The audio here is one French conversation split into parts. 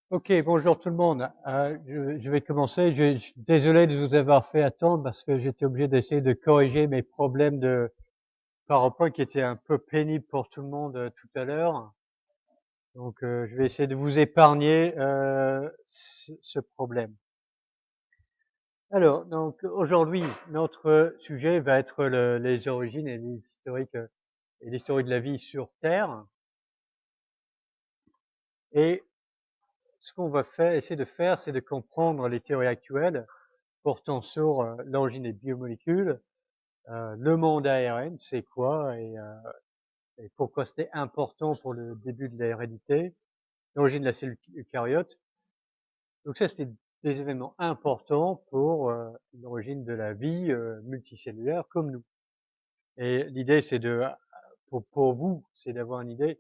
Ok, bonjour tout le monde. Je vais commencer. Je suis désolé de vous avoir fait attendre parce que j'étais obligé d'essayer de corriger mes problèmes de PowerPoint qui étaient un peu pénibles pour tout le monde tout à l'heure. Donc, je vais essayer de vous épargner ce problème. Alors, donc aujourd'hui, notre sujet va être les origines et l'historique de la vie sur Terre. Et ce qu'on va essayer de faire, c'est de comprendre les théories actuelles portant sur l'origine des biomolécules, le monde ARN, c'est quoi et pourquoi c'était important pour le début de l'hérédité, l'origine de la cellule eucaryote. Donc ça, c'était des événements importants pour l'origine de la vie multicellulaire comme nous. Et l'idée, c'est pour vous, c'est d'avoir une idée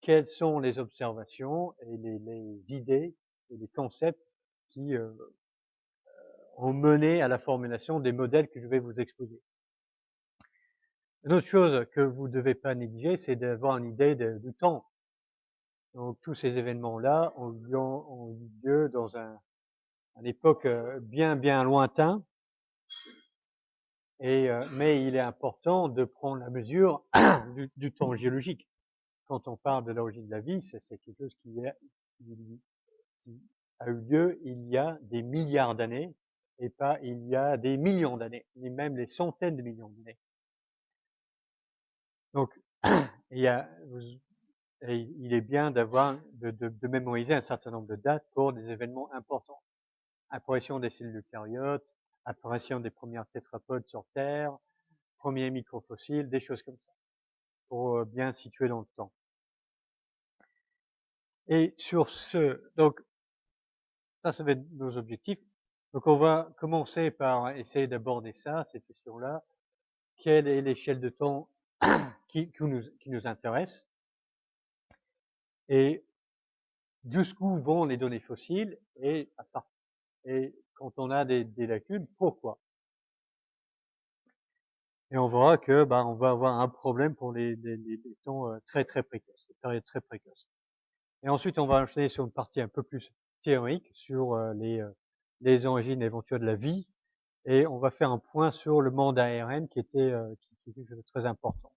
quelles sont les observations et les idées et les concepts qui ont mené à la formulation des modèles que je vais vous exposer. Une autre chose que vous ne devez pas négliger, c'est d'avoir une idée du temps. Donc tous ces événements-là ont eu lieu dans une époque bien lointain, mais il est important de prendre la mesure du temps géologique. Quand on parle de l'origine de la vie, c'est quelque chose qui a eu lieu il y a des milliards d'années, et pas il y a des millions d'années, ni même des centaines de millions d'années. Donc, il y a, et il est bien de mémoriser un certain nombre de dates pour des événements importants. Apparition des cellules eucaryotes, apparition des premières tétrapodes sur Terre, premiers microfossiles, des choses comme ça, pour bien situer dans le temps. Et sur donc, ça va être nos objectifs. Donc, on va commencer par essayer d'aborder cette question-là. Quelle est l'échelle de temps qui nous intéresse? Et jusqu'où vont les données fossiles? Et quand on a des lacunes, pourquoi? Et on verra que on va avoir un problème pour les temps très précoces, les périodes très précoces. Et ensuite, on va enchaîner sur une partie un peu plus théorique sur les origines éventuelles de la vie, et on va faire un point sur le monde ARN qui est quelque chose de très important.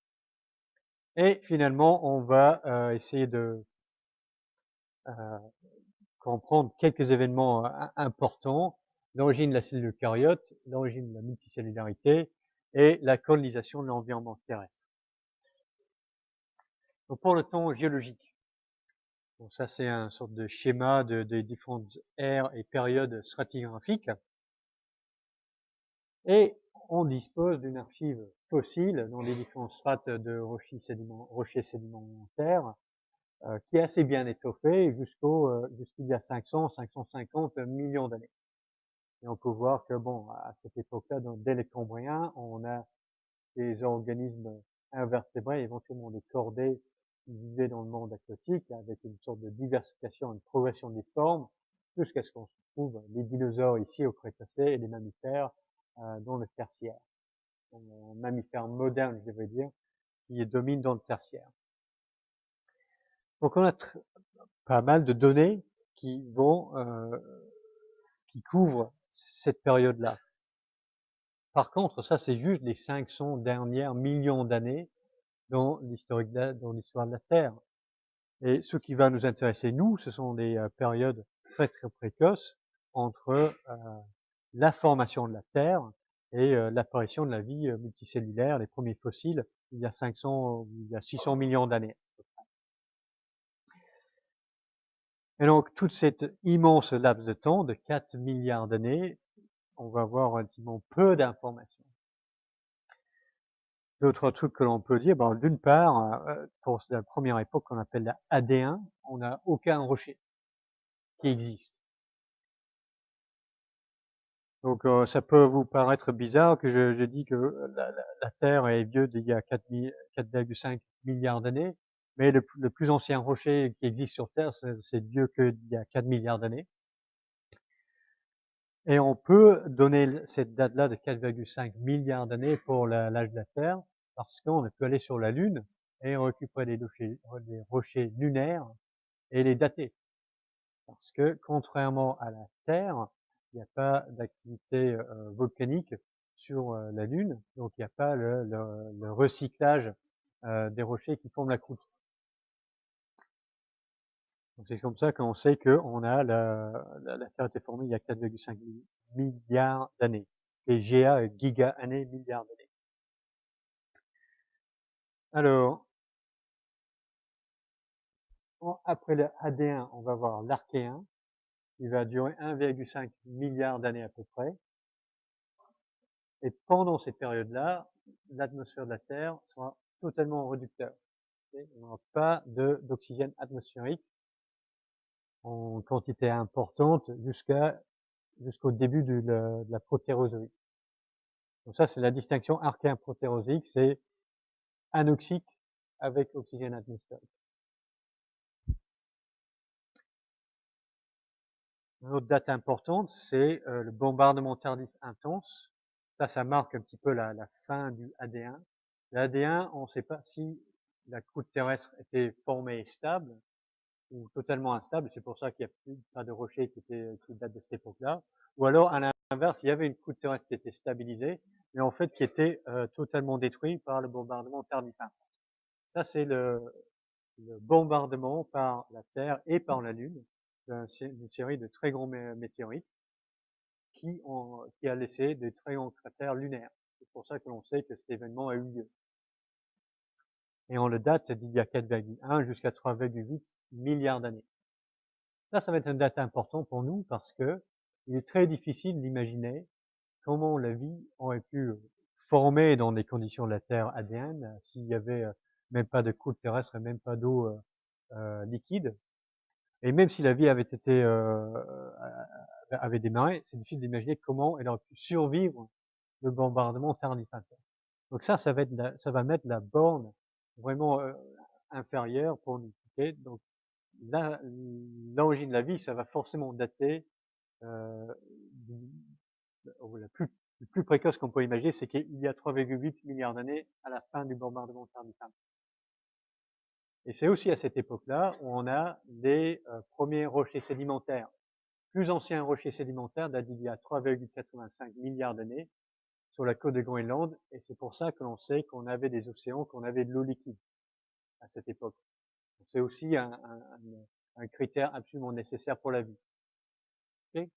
Et finalement, on va essayer de euh, comprendre quelques événements importants, l'origine de la cellule eucaryote, l'origine de la multicellularité et la colonisation de l'environnement terrestre. Donc pour le temps géologique, donc ça c'est un sorte de schéma des différentes ères et périodes stratigraphiques. Et on dispose d'une archive fossile dans les différentes strates de rochers sédimentaires qui est assez bien étoffée jusqu'il y a 550 millions d'années. Et on peut voir que bon, à cette époque-là, dès les Cambriens, on a des organismes invertébrés, éventuellement des chordés, qui vivaient dans le monde aquatique avec une sorte de diversification, une progression des formes, jusqu'à ce qu'on se trouve les dinosaures ici au Crétacé et les mammifères dans le tertiaire. Un mammifère moderne, je devrais dire, qui domine dans le tertiaire. Donc on a pas mal de données qui qui couvrent cette période-là. Par contre, ça c'est juste les 500 dernières millions d'années dans l'histoire de la Terre. Et ce qui va nous intéresser, nous, ce sont des périodes très précoces entre la formation de la Terre et l'apparition de la vie multicellulaire, les premiers fossiles, il y a 600 millions d'années. Et donc, toute cette immense laps de temps de 4 milliards d'années, on va avoir relativement peu d'informations. D'autres trucs que l'on peut dire, d'une part, pour la première époque qu'on appelle la AD1, on n'a aucun rocher qui existe. Donc ça peut vous paraître bizarre que je dis que la Terre est vieux d'il y a 4,5 milliards d'années, mais le plus ancien rocher qui existe sur Terre, c'est vieux qu'il y a 4 milliards d'années. Et on peut donner cette date-là de 4,5 milliards d'années pour l'âge de la Terre, parce qu'on peut aller sur la Lune et récupérer des rochers lunaires et les dater. Parce que contrairement à la Terre, il n'y a pas d'activité volcanique sur la Lune, donc il n'y a pas le recyclage des rochers qui forment la croûte. Donc c'est comme ça qu'on sait que la Terre a été formée il y a 4,5 milliards d'années. Et GA, giga-années, milliards d'années. Alors, après le AD1, on va voir l'Archéen, qui va durer 1,5 milliard d'années à peu près. Et pendant cette période-là, l'atmosphère de la Terre sera totalement réducteur. On n'aura pas d'oxygène atmosphérique en quantité importante jusqu'au début de la protérozoïque. Donc ça, c'est la distinction archéen-protérozoïque, c'est anoxique avec oxygène atmosphérique. Une autre date importante, c'est le bombardement tardif intense. Ça marque un petit peu la fin du AD1. L'AD1, on ne sait pas si la croûte terrestre était formée et stable ou totalement instable. C'est pour ça qu'il n'y a pas de rochers qui datent de cette époque-là. Ou alors, à l'inverse, il y avait une croûte terrestre qui était stabilisée, mais en fait qui était totalement détruite par le bombardement tardif intense. Ça, c'est le bombardement par la Terre et par la Lune d'une série de très grands météorites qui a laissé de très grands cratères lunaires. C'est pour ça que l'on sait que cet événement a eu lieu. Et on le date d'il y a 4,1 jusqu'à 3,8 milliards d'années. Ça va être une date importante pour nous parce que il est très difficile d'imaginer comment la vie aurait pu former dans les conditions de la Terre ADN s'il y avait même pas de croûte terrestre et même pas d'eau liquide. Et même si la vie avait démarré, c'est difficile d'imaginer comment elle aurait pu survivre le bombardement tardif intense. Donc ça va mettre la borne vraiment inférieure pour nous. Okay, donc l'origine de la vie, ça va forcément dater euh, le plus précoce qu'on peut imaginer, c'est qu'il y a 3,8 milliards d'années à la fin du bombardement tardif intense. Et c'est aussi à cette époque-là où on a les premiers rochers sédimentaires. Plus anciens rochers sédimentaires datent d'il y a 3,85 milliards d'années sur la côte de Groenland, et c'est pour ça que l'on sait qu'on avait des océans, qu'on avait de l'eau liquide à cette époque. C'est aussi un critère absolument nécessaire pour la vie. Okay,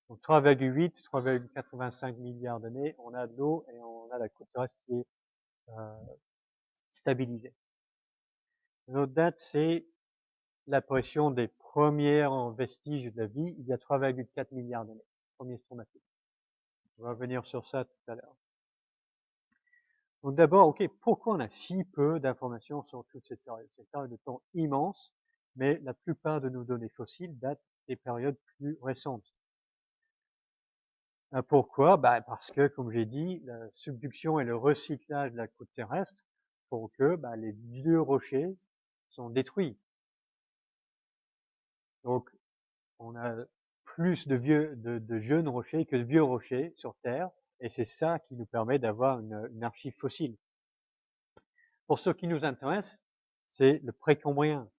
donc 3,8, 3,85 milliards d'années, on a de l'eau et on a la côte terrestre qui est stabilisée. Une autre date, c'est l'apparition des premiers vestiges de la vie il y a 3,4 milliards d'années, premiers stromatophes. On va revenir sur ça tout à l'heure. Donc d'abord, ok, pourquoi on a si peu d'informations sur toute cette période? C'est une période de temps immense, mais la plupart de nos données fossiles datent des périodes plus récentes. Pourquoi? Parce que, comme j'ai dit, la subduction et le recyclage de la croûte terrestre font que les vieux rochers sont détruits. Donc, on a plus de jeunes rochers que de vieux rochers sur Terre, et c'est ça qui nous permet d'avoir une archive fossile. Pour ce qui nous intéresse, c'est le précambrien.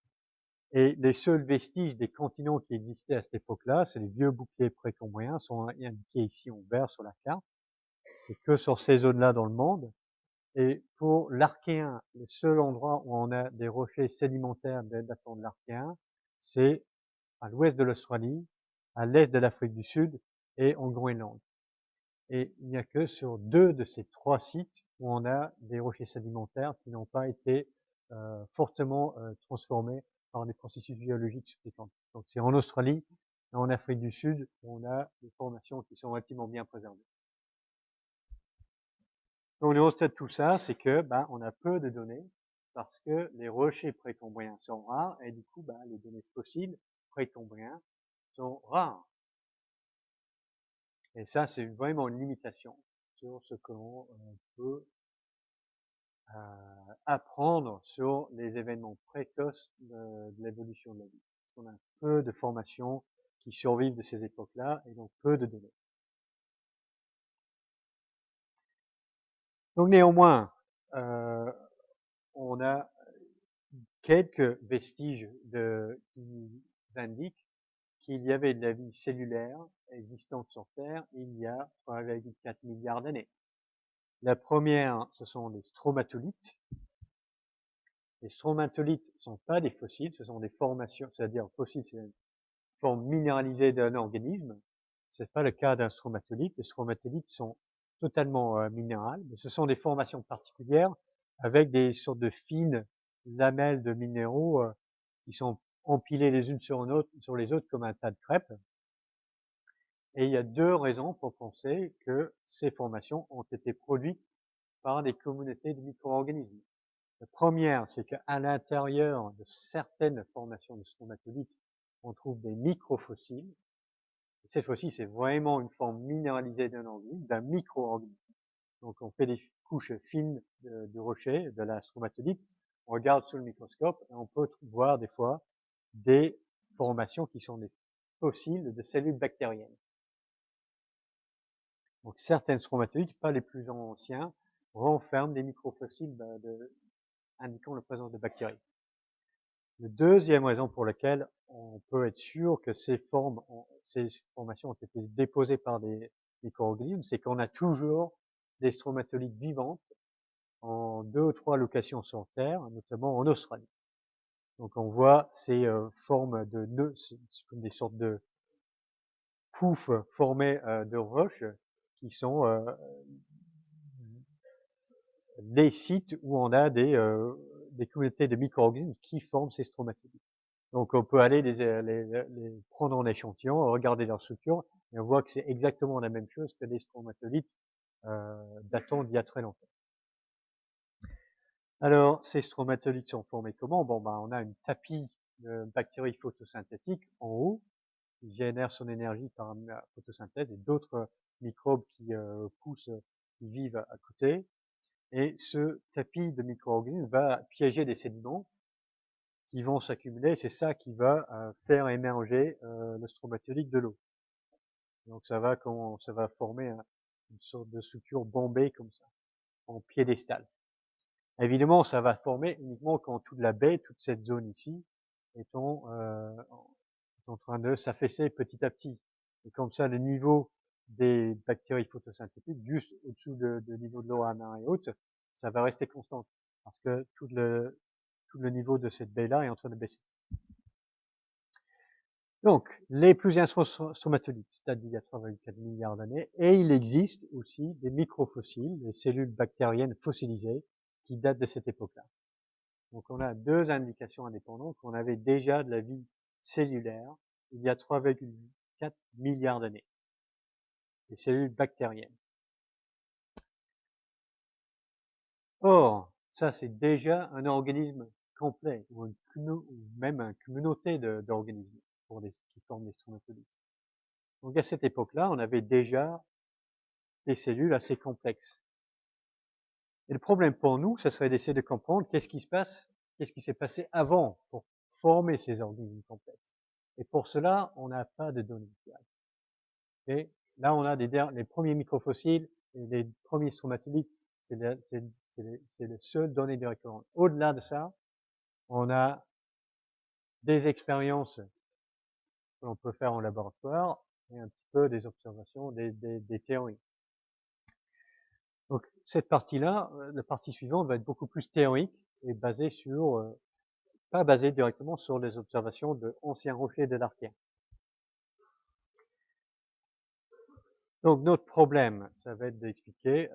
Et les seuls vestiges des continents qui existaient à cette époque-là, c'est les vieux boucliers précambriens, sont indiqués ici en vert sur la carte. C'est que sur ces zones-là dans le monde. Et pour l'Archéen, le seul endroit où on a des rochers sédimentaires datant de l'Archéen, c'est à l'ouest de l'Australie, à l'est de l'Afrique du Sud et en Groenland. Et il n'y a que sur 2 de ces 3 sites où on a des rochers sédimentaires qui n'ont pas été fortement transformés par des processus géologiques subséquents. Donc c'est en Australie et en Afrique du Sud où on a des formations qui sont relativement bien préservées. Donc le résultat de tout ça, c'est que on a peu de données parce que les rochers précambriens sont rares et du coup les données fossiles précambriens sont rares. Et ça, c'est vraiment une limitation sur ce que l'on peut apprendre sur les événements précoces de l'évolution de la vie. On a peu de formations qui survivent de ces époques-là et donc peu de données. Donc néanmoins, on a quelques vestiges qui indiquent qu'il y avait de la vie cellulaire existante sur Terre il y a 3,4 milliards d'années. La première, ce sont les stromatolites. Les stromatolites ne sont pas des fossiles, ce sont des formations, c'est-à-dire fossiles, c'est une forme minéralisée d'un organisme. C'est pas le cas d'un stromatolite. Les stromatolites sont totalement minérales, mais ce sont des formations particulières avec des sortes de fines lamelles de minéraux qui sont empilées les unes sur les autres comme un tas de crêpes. Et il y a deux raisons pour penser que ces formations ont été produites par des communautés de micro-organismes. La première, c'est qu'à l'intérieur de certaines formations de stromatolites, on trouve des microfossiles. Ces fossiles, c'est vraiment une forme minéralisée d'un organisme, d'un micro-organisme. Donc on fait des couches fines de rochers, de la stromatolite, on regarde sous le microscope et on peut voir des fois des formations qui sont des fossiles de cellules bactériennes. Donc certaines stromatolites, pas les plus anciens, renferment des microfossiles indiquant la présence de bactéries. La deuxième raison pour laquelle on peut être sûr que ces formations ont été déposées par des micro-organismes, c'est qu'on a toujours des stromatolites vivantes en 2 ou 3 locations sur Terre, notamment en Australie. Donc on voit ces formes de nœuds, c'est comme des sortes de poufs formés de roches qui sont des sites où on a des communautés de micro-organismes qui forment ces stromatolites. Donc on peut aller les prendre en échantillon, regarder leur structure, et on voit que c'est exactement la même chose que des stromatolites datant d'il y a très longtemps. Alors, ces stromatolites sont formés comment? Bon, ben, on a une tapis de bactéries photosynthétiques en haut, qui génèrent son énergie par la photosynthèse, et d'autres microbes qui poussent, qui vivent à côté. Et ce tapis de micro-organismes va piéger des sédiments qui vont s'accumuler. C'est ça qui va faire émerger le stromatolite de l'eau. Donc ça va former une sorte de structure bombée comme ça, en piédestal. Évidemment, ça va former uniquement quand toute la baie, toute cette zone ici, est en train de s'affaisser petit à petit. Et comme ça, le niveau des bactéries photosynthétiques, juste au-dessous du niveau de l'eau à marée haute, ça va rester constant. Parce que tout le niveau de cette baie-là est en train de baisser. Donc, les plus anciens stromatolites datent d'il y a 3,4 milliards d'années, et il existe aussi des microfossiles, des cellules bactériennes fossilisées, qui datent de cette époque-là. Donc on a deux indications indépendantes qu'on avait déjà de la vie cellulaire il y a 3,4 milliards d'années. Les cellules bactériennes. Or, ça c'est déjà un organisme complet, ou même une communauté d'organismes qui forment des stromatolites. Donc à cette époque-là, on avait déjà des cellules assez complexes. Et le problème pour nous, ça serait d'essayer de comprendre qu'est-ce qui s'est passé avant pour former ces organismes complexes. Et pour cela, on n'a pas de données fiables. Et là, on a les premiers microfossiles et les premiers stromatolites, c'est les seules données directement. Au-delà de ça, on a des expériences que l'on peut faire en laboratoire et un petit peu des observations, des théories. Donc cette partie-là, la partie suivante va être beaucoup plus théorique et basée sur, pas basée directement sur les observations de anciens rochers de l'Archéen. Donc notre problème, ça va être d'expliquer,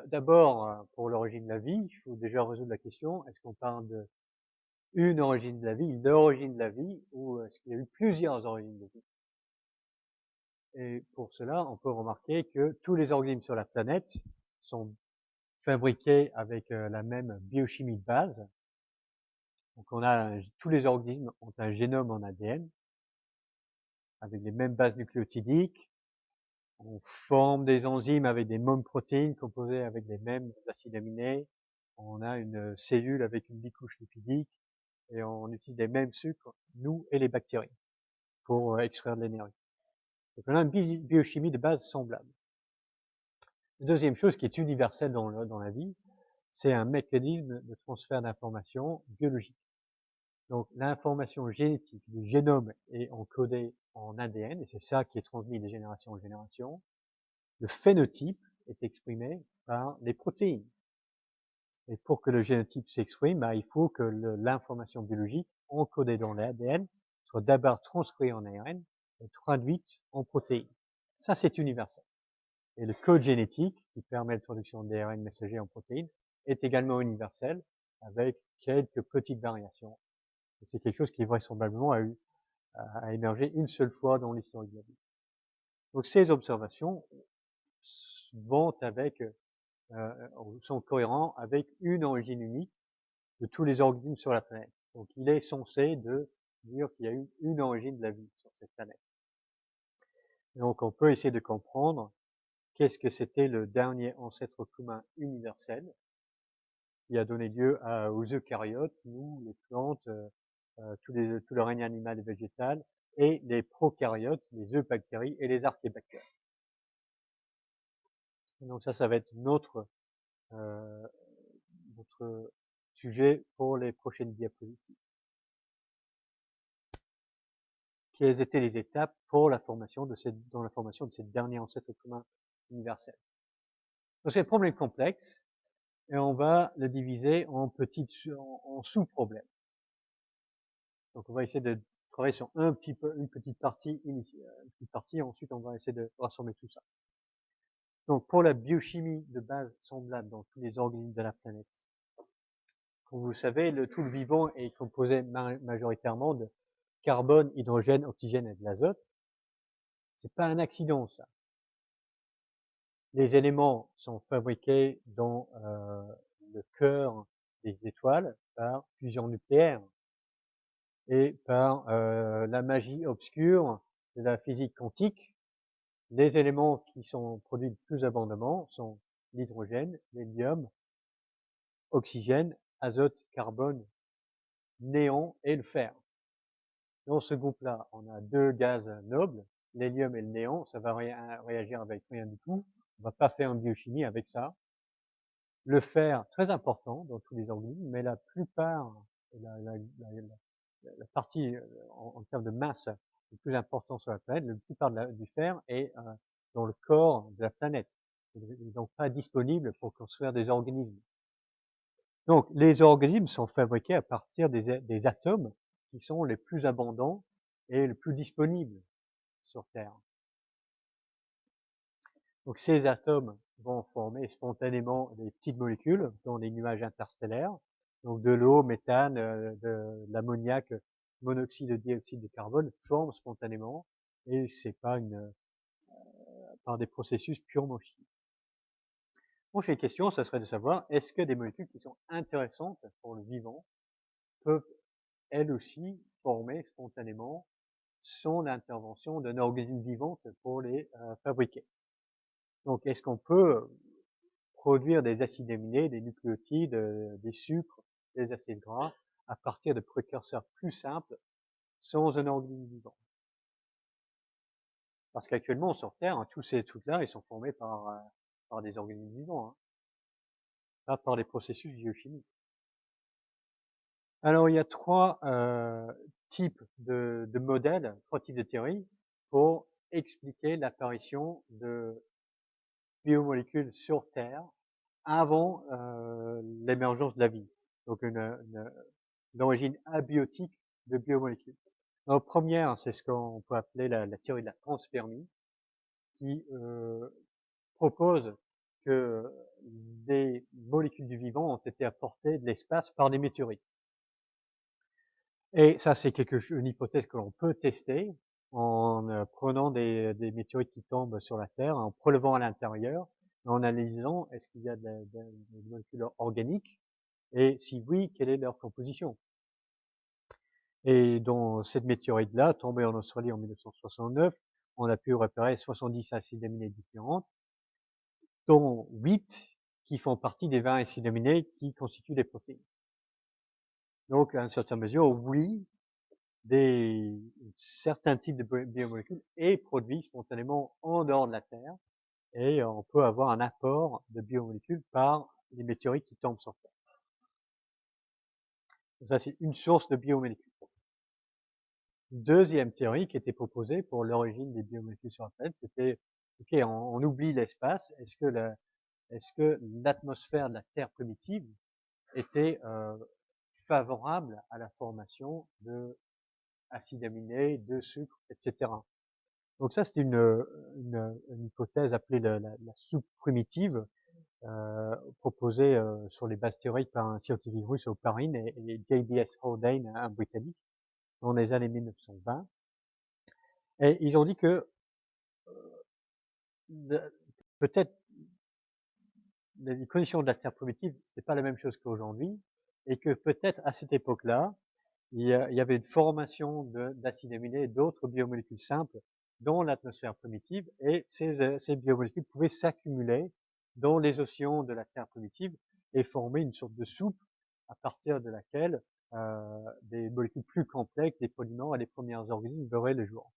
d'abord pour l'origine de la vie, il faut déjà résoudre la question, est-ce qu'on parle de une origine de la vie, l'origine de la vie, ou est-ce qu'il y a eu plusieurs origines de vie? Et pour cela, on peut remarquer que tous les organismes sur la planète sont fabriqués avec la même biochimie de base. Donc tous les organismes ont un génome en ADN, avec les mêmes bases nucléotidiques. On forme des enzymes avec des mêmes protéines composées avec les mêmes acides aminés. On a une cellule avec une bicouche lipidique et on utilise les mêmes sucres, nous et les bactéries, pour extraire de l'énergie. Donc on a une biochimie de base semblable. La deuxième chose qui est universelle dans la vie, c'est un mécanisme de transfert d'informations biologique. Donc l'information génétique du génome est encodée en ADN, et c'est ça qui est transmis de génération en génération. Le phénotype est exprimé par les protéines. Et pour que le génotype s'exprime, il faut que l'information biologique encodée dans l'ADN soit d'abord transcrite en ARN et traduite en protéines. Ça, c'est universel. Et le code génétique, qui permet la traduction d'ARN messager en protéines, est également universel, avec quelques petites variations. Et c'est quelque chose qui vraisemblablement a émergé une seule fois dans l'histoire de la vie. Donc ces observations vont avec sont cohérents avec une origine unique de tous les organismes sur la planète. Donc il est censé de dire qu'il y a eu une origine de la vie sur cette planète. Et donc on peut essayer de comprendre qu'est-ce que c'était le dernier ancêtre commun universel qui a donné lieu aux eucaryotes, nous, les plantes, tout le règne animal et végétal, et les prokaryotes, les eubactéries et les archébactères. Donc ça va être notre sujet pour les prochaines diapositives. Quelles étaient les étapes pour la formation de cette dernière ancêtre commun universel? Donc c'est un problème complexe et on va le diviser en sous-problèmes. Donc on va essayer de travailler sur une petite partie initiale, et ensuite on va essayer de rassembler tout ça. Donc pour la biochimie de base semblable dans tous les organismes de la planète, comme vous le savez, tout le vivant est composé majoritairement de carbone, hydrogène, oxygène et de l'azote. C'est pas un accident, ça. Les éléments sont fabriqués dans le cœur des étoiles par fusion nucléaire et par la magie obscure de la physique quantique. Les éléments qui sont produits le plus abondamment sont l'hydrogène, l'hélium, oxygène, azote, carbone, néon et le fer. Dans ce groupe-là, on a deux gaz nobles, l'hélium et le néon. Ça va réagir avec rien du tout. On va pas faire une biochimie avec ça. Le fer, très important dans tous les organismes, mais la plupart, la partie en termes de masse le plus important sur la planète, la plupart du fer est dans le corps de la planète. Il n'est donc pas disponible pour construire des organismes. Donc les organismes sont fabriqués à partir des atomes qui sont les plus abondants et les plus disponibles sur Terre. Donc ces atomes vont former spontanément des petites molécules dans les nuages interstellaires, donc de l'eau, méthane, de l'ammoniac, monoxyde de dioxyde de carbone forment spontanément, et c'est pas par des processus purement chimiques. Prochaine question, ça serait de savoir, est-ce que des molécules qui sont intéressantes pour le vivant peuvent elles aussi former spontanément sans l'intervention d'un organisme vivant pour les fabriquer? Donc est-ce qu'on peut produire des acides aminés, des nucléotides, des sucres, des acides gras, à partir de précurseurs plus simples, sans un organisme vivant? Parce qu'actuellement, sur Terre, tous ces trucs-là, ils sont formés par des organismes vivants, pas par des processus biochimiques. Alors, il y a trois types de modèles, trois types de théories pour expliquer l'apparition de biomolécules sur Terre avant l'émergence de la vie. Donc l'origine abiotique de biomolécules. La première, c'est ce qu'on peut appeler la théorie de la panspermie, qui propose que des molécules du vivant ont été apportées de l'espace par des météorites. Et ça, c'est une hypothèse que l'on peut tester en prenant des météorites qui tombent sur la Terre, en prélevant à l'intérieur, en analysant est-ce qu'il y a des molécules organiques, et si oui, quelle est leur composition. Et dans cette météorite-là, tombée en Australie en 1969, on a pu repérer 70 acides aminés différents, dont 8 qui font partie des 20 acides aminés qui constituent les protéines. Donc, à une certaine mesure, oui, certains types de biomolécules est produit spontanément en dehors de la Terre, et on peut avoir un apport de biomolécules par les météorites qui tombent sur Terre. Donc ça, c'est une source de biomolécules. Deuxième théorie qui était proposée pour l'origine des biomolécules sur la planète, c'était, ok, on oublie l'espace, est-ce que l'atmosphère de la Terre primitive était favorable à la formation de acides aminés, de sucre, etc. Donc ça, c'est une hypothèse appelée la soupe primitive, proposée sur les bases théoriques par un scientifique russe, Oparin, et J.B.S. Haldane, un Britannique, dans les années 1920. Et ils ont dit que peut-être les conditions de la Terre primitive, c'était pas la même chose qu'aujourd'hui, et que peut-être à cette époque-là, il y avait une formation d'acides aminés et d'autres biomolécules simples dans l'atmosphère primitive, et ces biomolécules pouvaient s'accumuler dans les océans de la Terre primitive et former une sorte de soupe à partir de laquelle des molécules plus complexes, des polymères et des premiers organismes verraient le jour.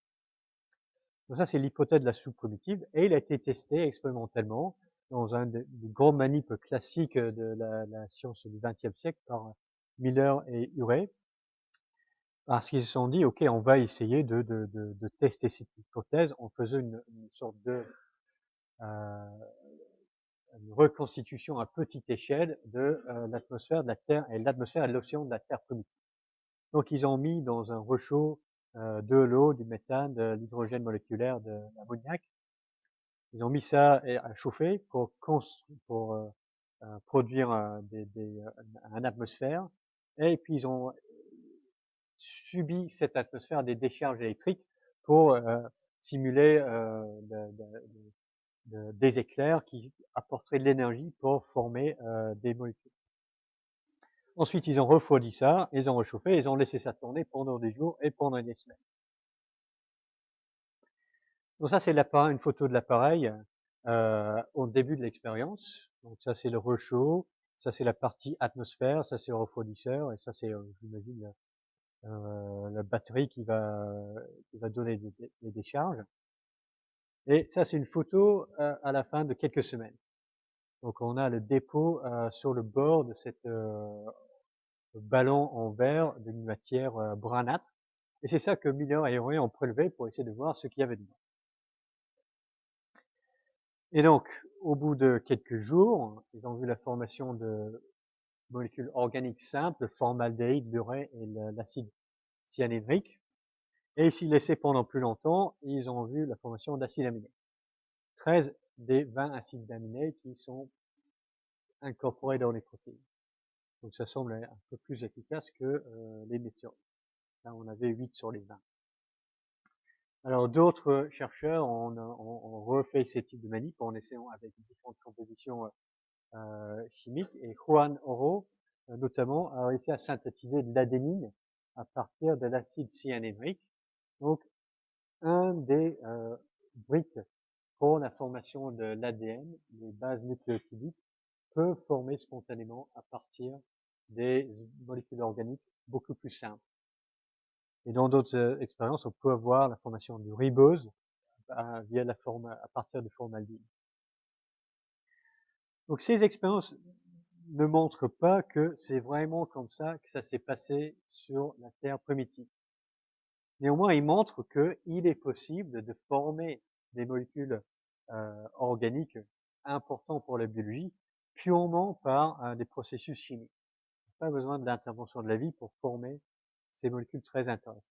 Donc ça, c'est l'hypothèse de la soupe primitive, et il a été testé expérimentalement dans un des grands manips classiques de la science du XXe siècle par Miller et Urey, parce qu'ils se sont dit, ok, on va essayer de tester cette hypothèse en faisant une sorte de une reconstitution à petite échelle de l'atmosphère de la Terre et l'atmosphère et l'océan de la Terre primitive. Donc ils ont mis dans un réchaud de l'eau, du méthane, de l'hydrogène moléculaire, de l'ammoniac. Ils ont mis ça à chauffer pour produire une atmosphère. Et puis ils ont subi cette atmosphère des décharges électriques pour simuler des éclairs qui apporteraient de l'énergie pour former des molécules. Ensuite, ils ont refroidi ça, ils ont réchauffé, ils ont laissé ça tourner pendant des jours et pendant des semaines. Donc ça, c'est une photo de l'appareil au début de l'expérience. Donc ça, c'est le réchaud, ça c'est la partie atmosphère, ça c'est le refroidisseur, et ça c'est, j'imagine, la batterie qui va donner des décharges. Et ça, c'est une photo à la fin de quelques semaines. Donc on a le dépôt sur le bord de cette ballon en verre d'une matière brunâtre. Et c'est ça que Miller et Urey ont prélevé pour essayer de voir ce qu'il y avait dedans. Et donc, au bout de quelques jours, ils ont vu la formation de molécules organiques simples, le formaldéhyde, l'urée et l'acide cyanhydrique. Et s'ils laissaient pendant plus longtemps, ils ont vu la formation d'acides aminés. 13 des 20 acides aminés qui sont incorporés dans les protéines. Donc ça semble un peu plus efficace que les météorites. Là, on avait 8 sur les 20. Alors d'autres chercheurs ont refait ces types de manip en essayant avec différentes compositions chimiques, et Juan Oro notamment a réussi à synthétiser de l'adénine à partir de l'acide cyanhydrique. Donc un des briques pour la formation de l'ADN, les bases nucléotidiques, peut former spontanément à partir des molécules organiques beaucoup plus simples. Et dans d'autres expériences, on peut avoir la formation du ribose à partir du formaldéhyde. Donc ces expériences ne montrent pas que c'est vraiment comme ça que ça s'est passé sur la Terre primitive. Néanmoins, ils montrent qu'il est possible de former des molécules organiques importants pour la biologie purement par des processus chimiques. Pas besoin de l'intervention de la vie pour former ces molécules très intéressantes.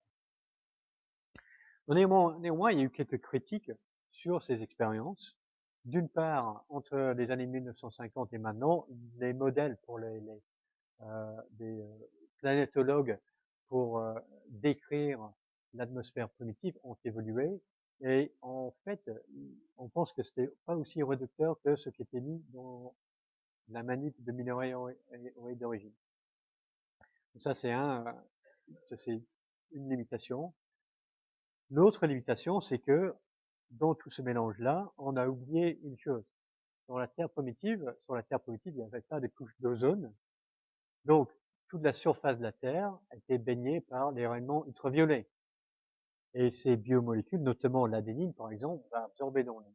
Néanmoins, il y a eu quelques critiques sur ces expériences. D'une part, entre les années 1950 et maintenant, les modèles pour des planétologues pour décrire l'atmosphère primitive ont évolué. Et en fait, on pense que c'était pas aussi réducteur que ce qui était mis dans la manip de minerais d'origine. Ça, c'est une limitation. L'autre limitation, c'est que dans tout ce mélange-là, on a oublié une chose. Sur la Terre primitive, il n'y avait pas de couche d'ozone. Donc, toute la surface de la Terre était baignée par les rayonnements ultraviolets. Et ces biomolécules, notamment l'adénine par exemple, va absorber dans les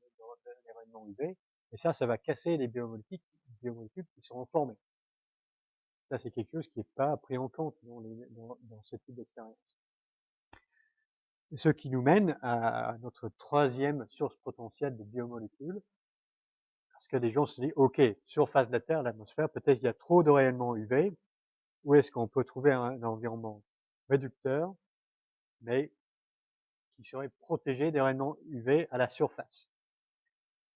rayonnements UV, et ça va casser les biomolécules qui seront formées. Ça, c'est quelque chose qui n'est pas pris en compte dans ce type d'expérience. Ce qui nous mène à notre troisième source potentielle de biomolécules, parce que les gens se disent, OK, surface de la Terre, l'atmosphère, peut-être qu'il y a trop de rayonnement UV, où est-ce qu'on peut trouver un environnement réducteur, mais qui serait protégé des rayonnements UV à la surface.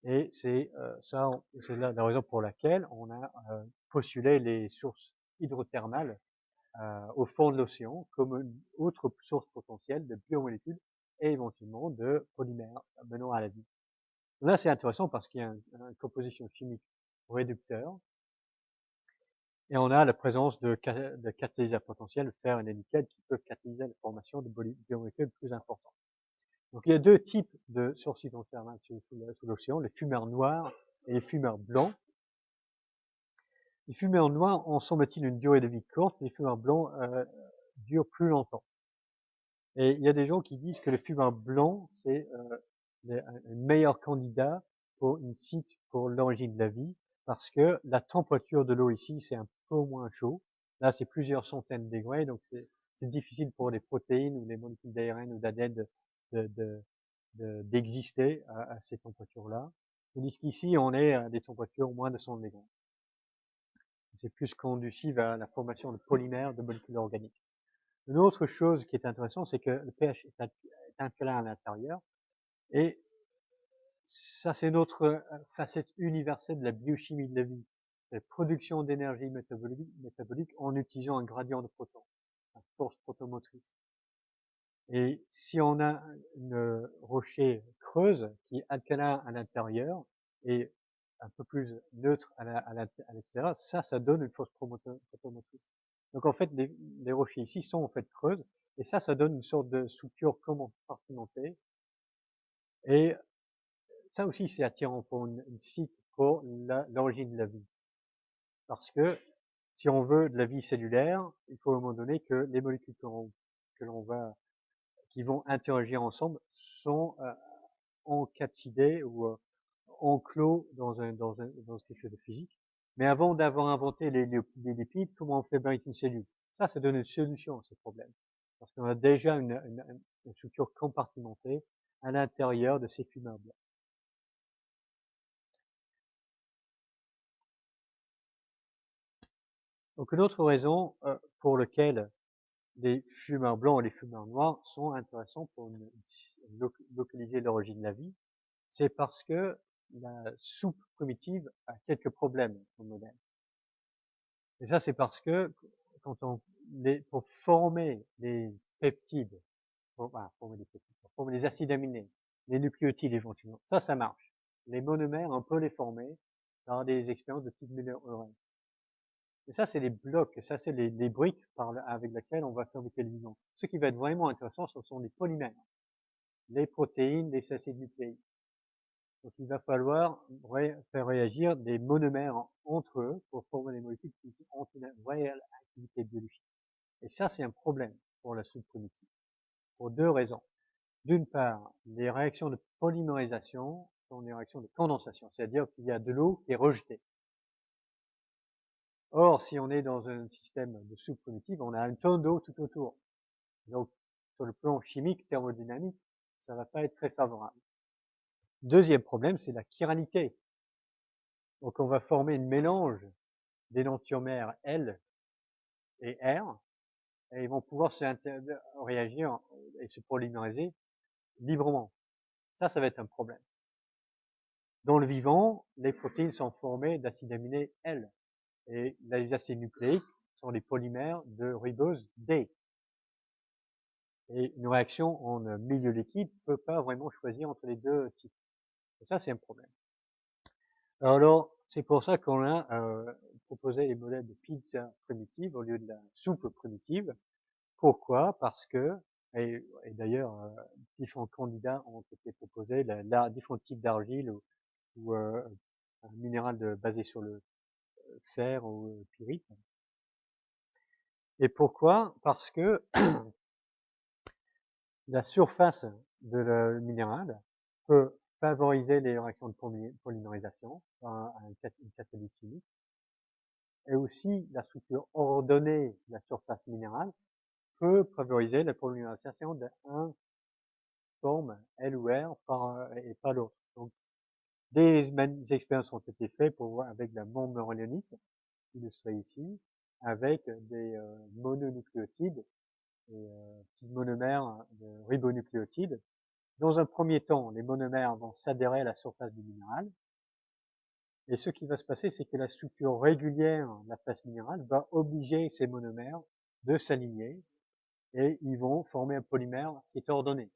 Et c'est c'est la raison pour laquelle on a postulé les sources hydrothermales au fond de l'océan comme une autre source potentielle de biomolécules et éventuellement de polymères menant à la vie. Là, c'est intéressant parce qu'il y a une composition chimique réducteur et on a la présence de catalyseurs potentiels, fer et nickel, qui peuvent catalyser la formation de biomolécules plus importantes. Donc il y a deux types de sources hydrothermales sous l'océan, les fumeurs noirs et les fumeurs blancs. Les fumeurs noirs ont, semble-t-il, une durée de vie courte, les fumeurs blancs durent plus longtemps. Et il y a des gens qui disent que le fumeur blanc, c'est un meilleur candidat pour une site pour l'origine de la vie, parce que la température de l'eau ici, c'est un peu moins chaud. Là, c'est plusieurs centaines de degrés, donc c'est difficile pour les protéines ou les molécules d'ARN ou d'ADN d'exister à ces températures-là. Tandis qu'ici, on est à des températures moins de 100 degrés. C'est plus conducive à la formation de polymères, de molécules organiques. Une autre chose qui est intéressante, c'est que le pH est alcalin à l'intérieur. Et ça, c'est une autre facette universelle de la biochimie de la vie. La production d'énergie métabolique en utilisant un gradient de protons, une force protomotrice. Et si on a une rocher creuse qui est alcalin à l'intérieur et un peu plus neutre à l'extérieur, ça donne une force protomotrice. Donc en fait, les rochers ici sont en fait creuses et ça donne une sorte de structure compartimentée. Et ça aussi, c'est attirant pour une site pour l'origine de la vie. Parce que si on veut de la vie cellulaire, il faut à un moment donné que les molécules qui vont interagir ensemble sont encapsidées ou enclos dans quelque chose de physique. Mais avant d'avoir inventé les lipides, comment on fabrique une cellule? Ça donne une solution à ce problème. Parce qu'on a déjà une structure compartimentée à l'intérieur de ces fumeurs blancs. Donc une autre raison pour laquelle les fumeurs blancs et les fumeurs noirs sont intéressants pour localiser l'origine de la vie, c'est parce que la soupe primitive a quelques problèmes au modèle. Et ça, c'est parce que pour former des peptides, pour former des acides aminés, les nucléotides éventuellement, ça marche. Les monomères, on peut les former dans des expériences de type Müller-Urey. Et ça, c'est les blocs, ça, c'est les briques avec lesquelles on va fabriquer le vivant. Ce qui va être vraiment intéressant, ce sont les polymères, les protéines, les acides nucléiques. Donc, il va falloir faire réagir des monomères entre eux pour former des molécules qui ont une réelle activité biologique. Et ça, c'est un problème pour la soupe primitive, pour deux raisons. D'une part, les réactions de polymérisation sont des réactions de condensation, c'est-à-dire qu'il y a de l'eau qui est rejetée. Or, si on est dans un système de soupe primitive, on a une tonne d'eau tout autour. Donc, sur le plan chimique, thermodynamique, ça va pas être très favorable. Deuxième problème, c'est la chiralité. Donc, on va former une mélange d'énantiomères L et R, et ils vont pouvoir réagir et se polymériser librement. Ça va être un problème. Dans le vivant, les protéines sont formées d'acides aminés L, et les acides nucléiques sont les polymères de ribose D. Et une réaction en milieu liquide ne peut pas vraiment choisir entre les deux types. Et ça, c'est un problème. Alors, c'est pour ça qu'on a proposé les modèles de pizza primitive au lieu de la soupe primitive. Pourquoi? Parce que, et d'ailleurs, différents candidats ont été proposés, différents types d'argile ou un minéral basé sur le fer ou pyrite. Et pourquoi? Parce que la surface de le minéral peut favoriser les réactions de polymérisation par une catalyse chimique. et aussi la structure ordonnée de la surface minérale peut favoriser la polymérisation d'un forme L ou R et pas l'autre. Donc, des expériences ont été faites pour voir avec la bombe mérélionique, illustrée ici, avec des mononucléotides et petits monomères de ribonucléotides. Dans un premier temps, les monomères vont s'adhérer à la surface du minéral. Et ce qui va se passer, c'est que la structure régulière de la phase minérale va obliger ces monomères de s'aligner et ils vont former un polymère qui est ordonné.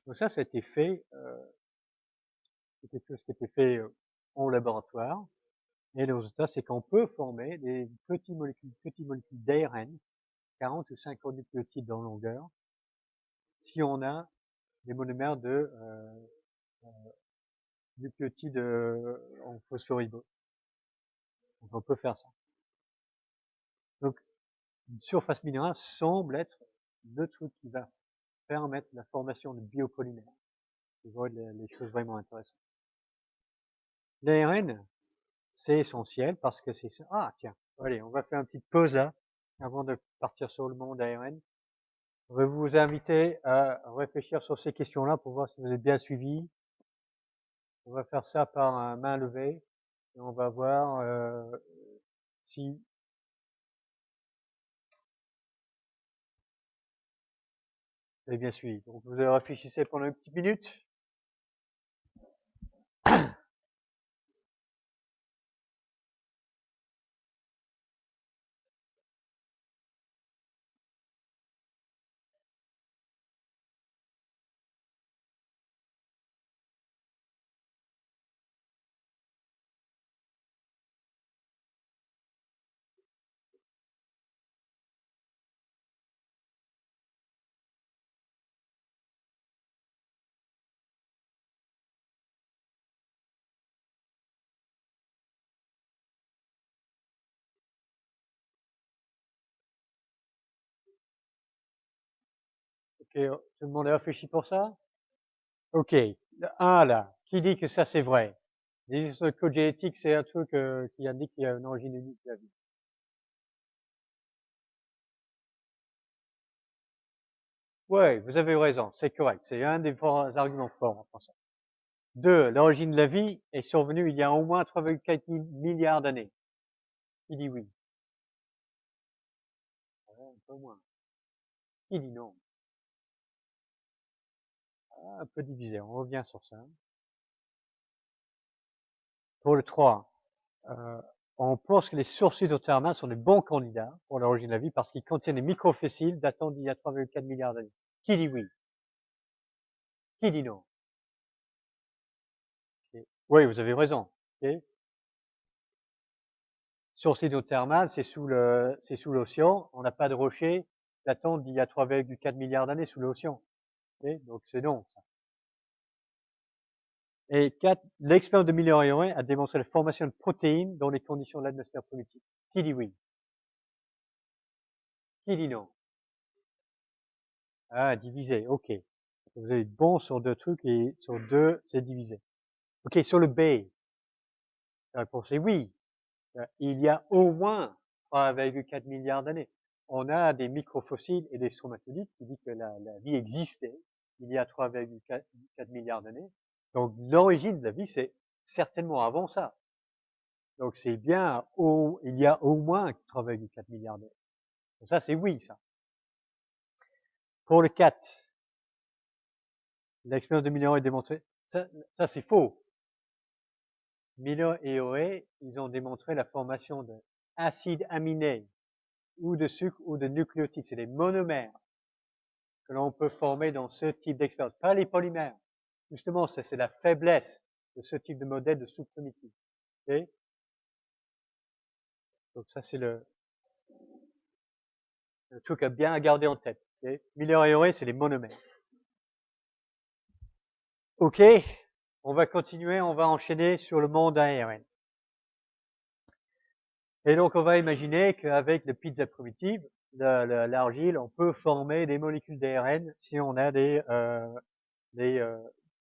Donc ça a été fait, c'est quelque chose qui a été fait en laboratoire. Et le résultat, c'est qu'on peut former des petites molécules d'ARN, 40 ou 50 nucléotides en longueur, si on a des monomères de nucléotides en phosphoribose. Donc on peut faire ça. Donc une surface minérale semble être le truc qui va permettre la formation de biopolymères. C'est les choses vraiment intéressantes. L'ARN, c'est essentiel parce que c'est ça. Ah tiens, allez, on va faire une petite pause là, avant de partir sur le monde ARN. Je vais vous inviter à réfléchir sur ces questions-là pour voir si vous avez bien suivi. On va faire ça par main levée et on va voir si vous avez bien suivi. Donc vous réfléchissez pendant une petite minute. Ok, tout le monde a réfléchi pour ça? Ok, le 1 là, qui dit que ça c'est vrai? Le code génétique, c'est un truc qui indique qu'il y a une origine unique de la vie. Ouais, vous avez raison, c'est correct. C'est un des arguments forts en français. 2, l'origine de la vie est survenue il y a au moins 3,4 milliards d'années. Qui dit oui? Ouais, un peu moins. Qui dit non? Ah, un peu divisé, on revient sur ça. Pour le 3, on pense que les sources hydrothermales sont des bons candidats pour l'origine de la vie parce qu'ils contiennent des microfossiles datant d'il y a 3,4 milliards d'années. Qui dit oui? Qui dit non? Okay. Oui, vous avez raison. Okay. Source hydrothermale, c'est sous l'océan. On n'a pas de rocher datant d'il y a 3,4 milliards d'années sous l'océan. Okay. Donc c'est non. Ça. Et 4, l'expérience de Miller-Urey a démontré la formation de protéines dans les conditions de l'atmosphère primitive. Qui dit oui? Qui dit non? Ah, divisé, ok. Vous avez bon sur 2 trucs et sur 2, c'est divisé. Ok, sur le B, la réponse est oui. Il y a au moins 3,4 milliards d'années. On a des microfossiles et des stromatolites qui disent que la vie existait il y a 3,4 milliards d'années. Donc l'origine de la vie, c'est certainement avant ça. Donc c'est bien, il y a au moins 3,4 milliards d'années. Donc ça, c'est oui, ça. Pour le 4, l'expérience de Miller est démontrée. Ça c'est faux. Miller et Oé, ils ont démontré la formation d'acides aminés ou de sucre ou de nucléotides. C'est des monomères que l'on peut former dans ce type d'expérience. Pas les polymères. Justement, c'est la faiblesse de ce type de modèle de soupe primitive. Okay. Donc ça, c'est le truc à bien garder en tête. Okay. Miller et Oé, c'est les monomères. Ok, on va continuer, on va enchaîner sur le monde ARN. Et donc, on va imaginer qu'avec le pizza primitive, l'argile, on peut former des molécules d'ARN si on a des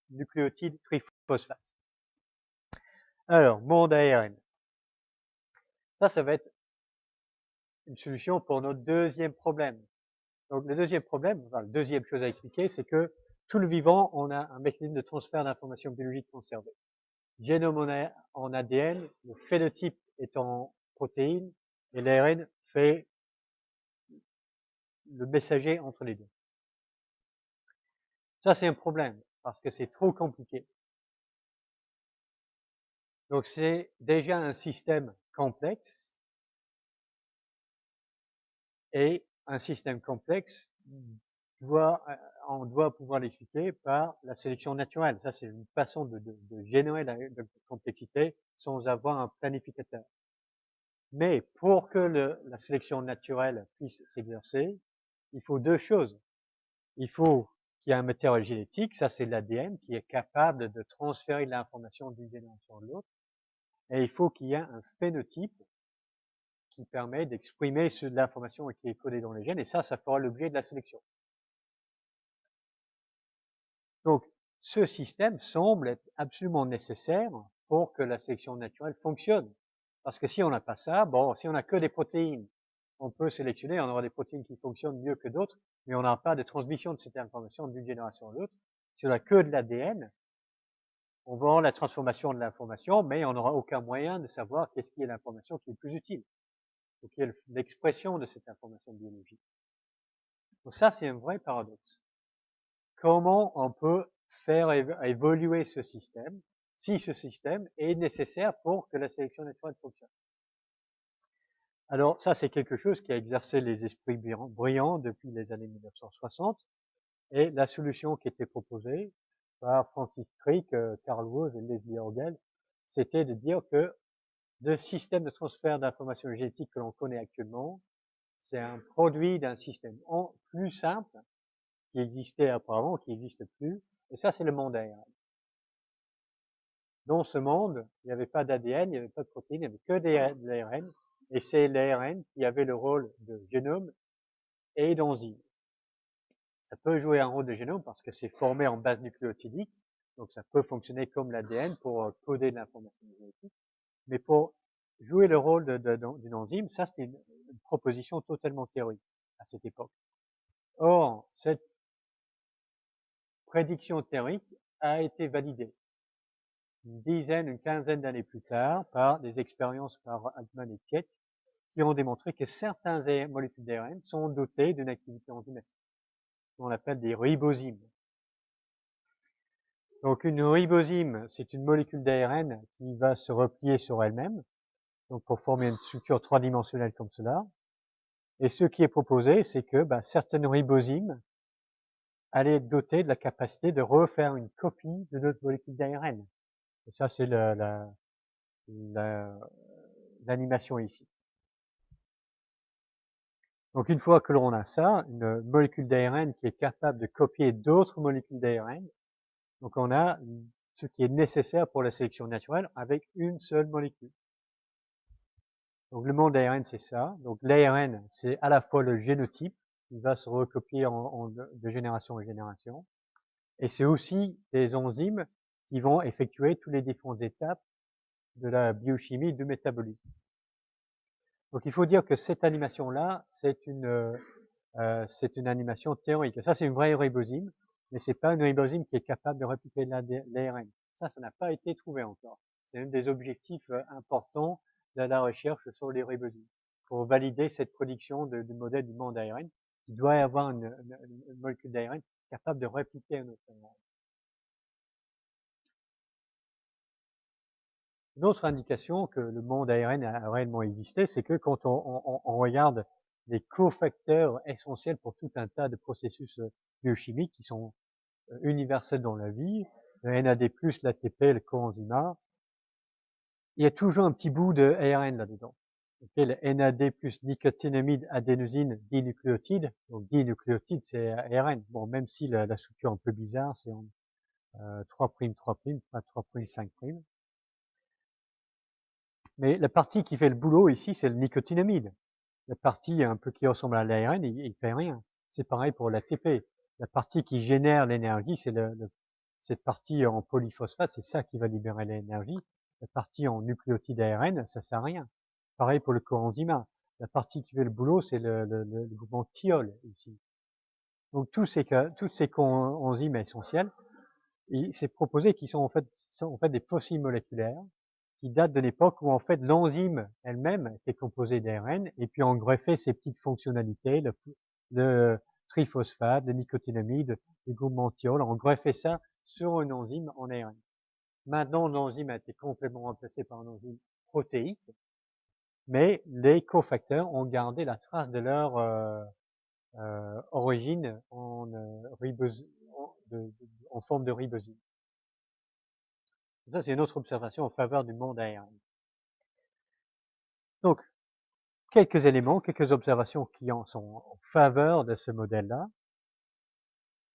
nucléotides triphosphates. Alors, monde ARN. Ça va être une solution pour notre deuxième problème. Donc le deuxième problème, enfin, la deuxième chose à expliquer, c'est que tout le vivant, on a un mécanisme de transfert d'informations biologiques conservé. Génome en ADN, le phénotype est en protéines, et l'ARN fait le messager entre les deux. Ça, c'est un problème, parce que c'est trop compliqué. Donc c'est déjà un système complexe, et un système complexe, on doit pouvoir l'expliquer par la sélection naturelle. Ça, c'est une façon de générer la complexité sans avoir un planificateur. Mais pour que la sélection naturelle puisse s'exercer, il faut deux choses. Il faut qu'il y ait un matériel génétique, ça c'est l'ADN, qui est capable de transférer de l'information d'une génération à l'autre. Et il faut qu'il y ait un phénotype qui permet d'exprimer l'information qui est codée dans les gènes, et ça fera l'objet de la sélection. Donc, ce système semble être absolument nécessaire pour que la sélection naturelle fonctionne. Parce que si on n'a pas ça, bon, si on n'a que des protéines, on peut sélectionner, on aura des protéines qui fonctionnent mieux que d'autres, mais on n'a pas de transmission de cette information d'une génération à l'autre. Si on n'a que de l'ADN, on va avoir la transformation de l'information, mais on n'aura aucun moyen de savoir qu'est-ce qui est l'information qui est le plus utile, ou qui est l'expression de cette information biologique. Donc ça, c'est un vrai paradoxe. Comment on peut faire évoluer ce système si ce système est nécessaire pour que la sélection naturelle fonctionne? Alors ça, c'est quelque chose qui a exercé les esprits brillants depuis les années 1960, et la solution qui était proposée par Francis Crick, Carl Woese et Leslie Orgel, c'était de dire que le système de transfert d'informations génétiques que l'on connaît actuellement, c'est un produit d'un système plus simple qui existait auparavant, qui n'existe plus, et ça c'est le monde ARN. Dans ce monde, il n'y avait pas d'ADN, il n'y avait pas de protéines, il n'y avait que de l'ARN, et c'est l'ARN qui avait le rôle de génome et d'enzyme. Ça peut jouer un rôle de génome parce que c'est formé en base nucléotidique, donc ça peut fonctionner comme l'ADN pour coder de l'information génétique, mais pour jouer le rôle d'une enzyme, ça c'était une proposition totalement théorique à cette époque. Or, cette prédiction théorique a été validée une quinzaine d'années plus tard par des expériences par Altman et Keck qui ont démontré que certaines molécules d'ARN sont dotées d'une activité enzymatique, qu'on appelle des ribosymes. Donc une ribosyme, c'est une molécule d'ARN qui va se replier sur elle-même, donc pour former une structure trois-dimensionnelle comme cela. Et ce qui est proposé, c'est que certaines ribosymes allaient être dotées de la capacité de refaire une copie de notre molécule d'ARN. Et ça, c'est l'animation ici. Donc une fois que l'on a ça, une molécule d'ARN qui est capable de copier d'autres molécules d'ARN, donc on a ce qui est nécessaire pour la sélection naturelle avec une seule molécule. Donc le monde ARN, c'est ça. Donc l'ARN, c'est à la fois le génotype, qui va se recopier de génération en génération, et c'est aussi des enzymes qui vont effectuer toutes les différentes étapes de la biochimie du métabolisme. Donc il faut dire que cette animation-là, c'est une animation théorique. Et ça, c'est une vraie ribosyme, mais c'est pas une ribosyme qui est capable de répliquer l'ARN. Ça n'a pas été trouvé encore. C'est un des objectifs importants de la recherche sur les ribosymes, pour valider cette prédiction du modèle du monde ARN, qui doit avoir une molécule d'ARN capable de répliquer un autre ARN. Une autre indication que le monde ARN a réellement existé, c'est que quand on regarde les cofacteurs essentiels pour tout un tas de processus biochimiques qui sont universels dans la vie, le NAD+, l'ATP, le coenzyme, il y a toujours un petit bout de ARN là-dedans. Okay, le NAD plus nicotinamide adénosine dinucléotide. Donc dinucléotide, c'est ARN. Bon, même si la structure est un peu bizarre, c'est en 3', 3', pas 3', 5'. Mais la partie qui fait le boulot ici, c'est le nicotinamide. La partie un peu qui ressemble à l'ARN, il fait rien. C'est pareil pour l'ATP. La partie qui génère l'énergie, c'est cette partie en polyphosphate, c'est ça qui va libérer l'énergie. La partie en nucléotide ARN, ça sert à rien. Pareil pour le coenzyme. La partie qui fait le boulot, c'est le groupement thiol ici. Donc toutes ces coenzymes essentiels, il s'est proposé qu'ils sont en fait des fossiles moléculaires qui datent de l'époque où en fait l'enzyme elle-même était composée d'ARN et puis on greffait ces petites fonctionnalités, le triphosphate, le nicotinamide, le groupement thiol, on greffait ça sur une enzyme en ARN. Maintenant, l'enzyme a été complètement remplacée par une enzyme protéique, mais les cofacteurs ont gardé la trace de leur origine en forme de ribosine. Ça, c'est une autre observation en faveur du monde ARN. Donc, quelques éléments, quelques observations qui en sont en faveur de ce modèle-là.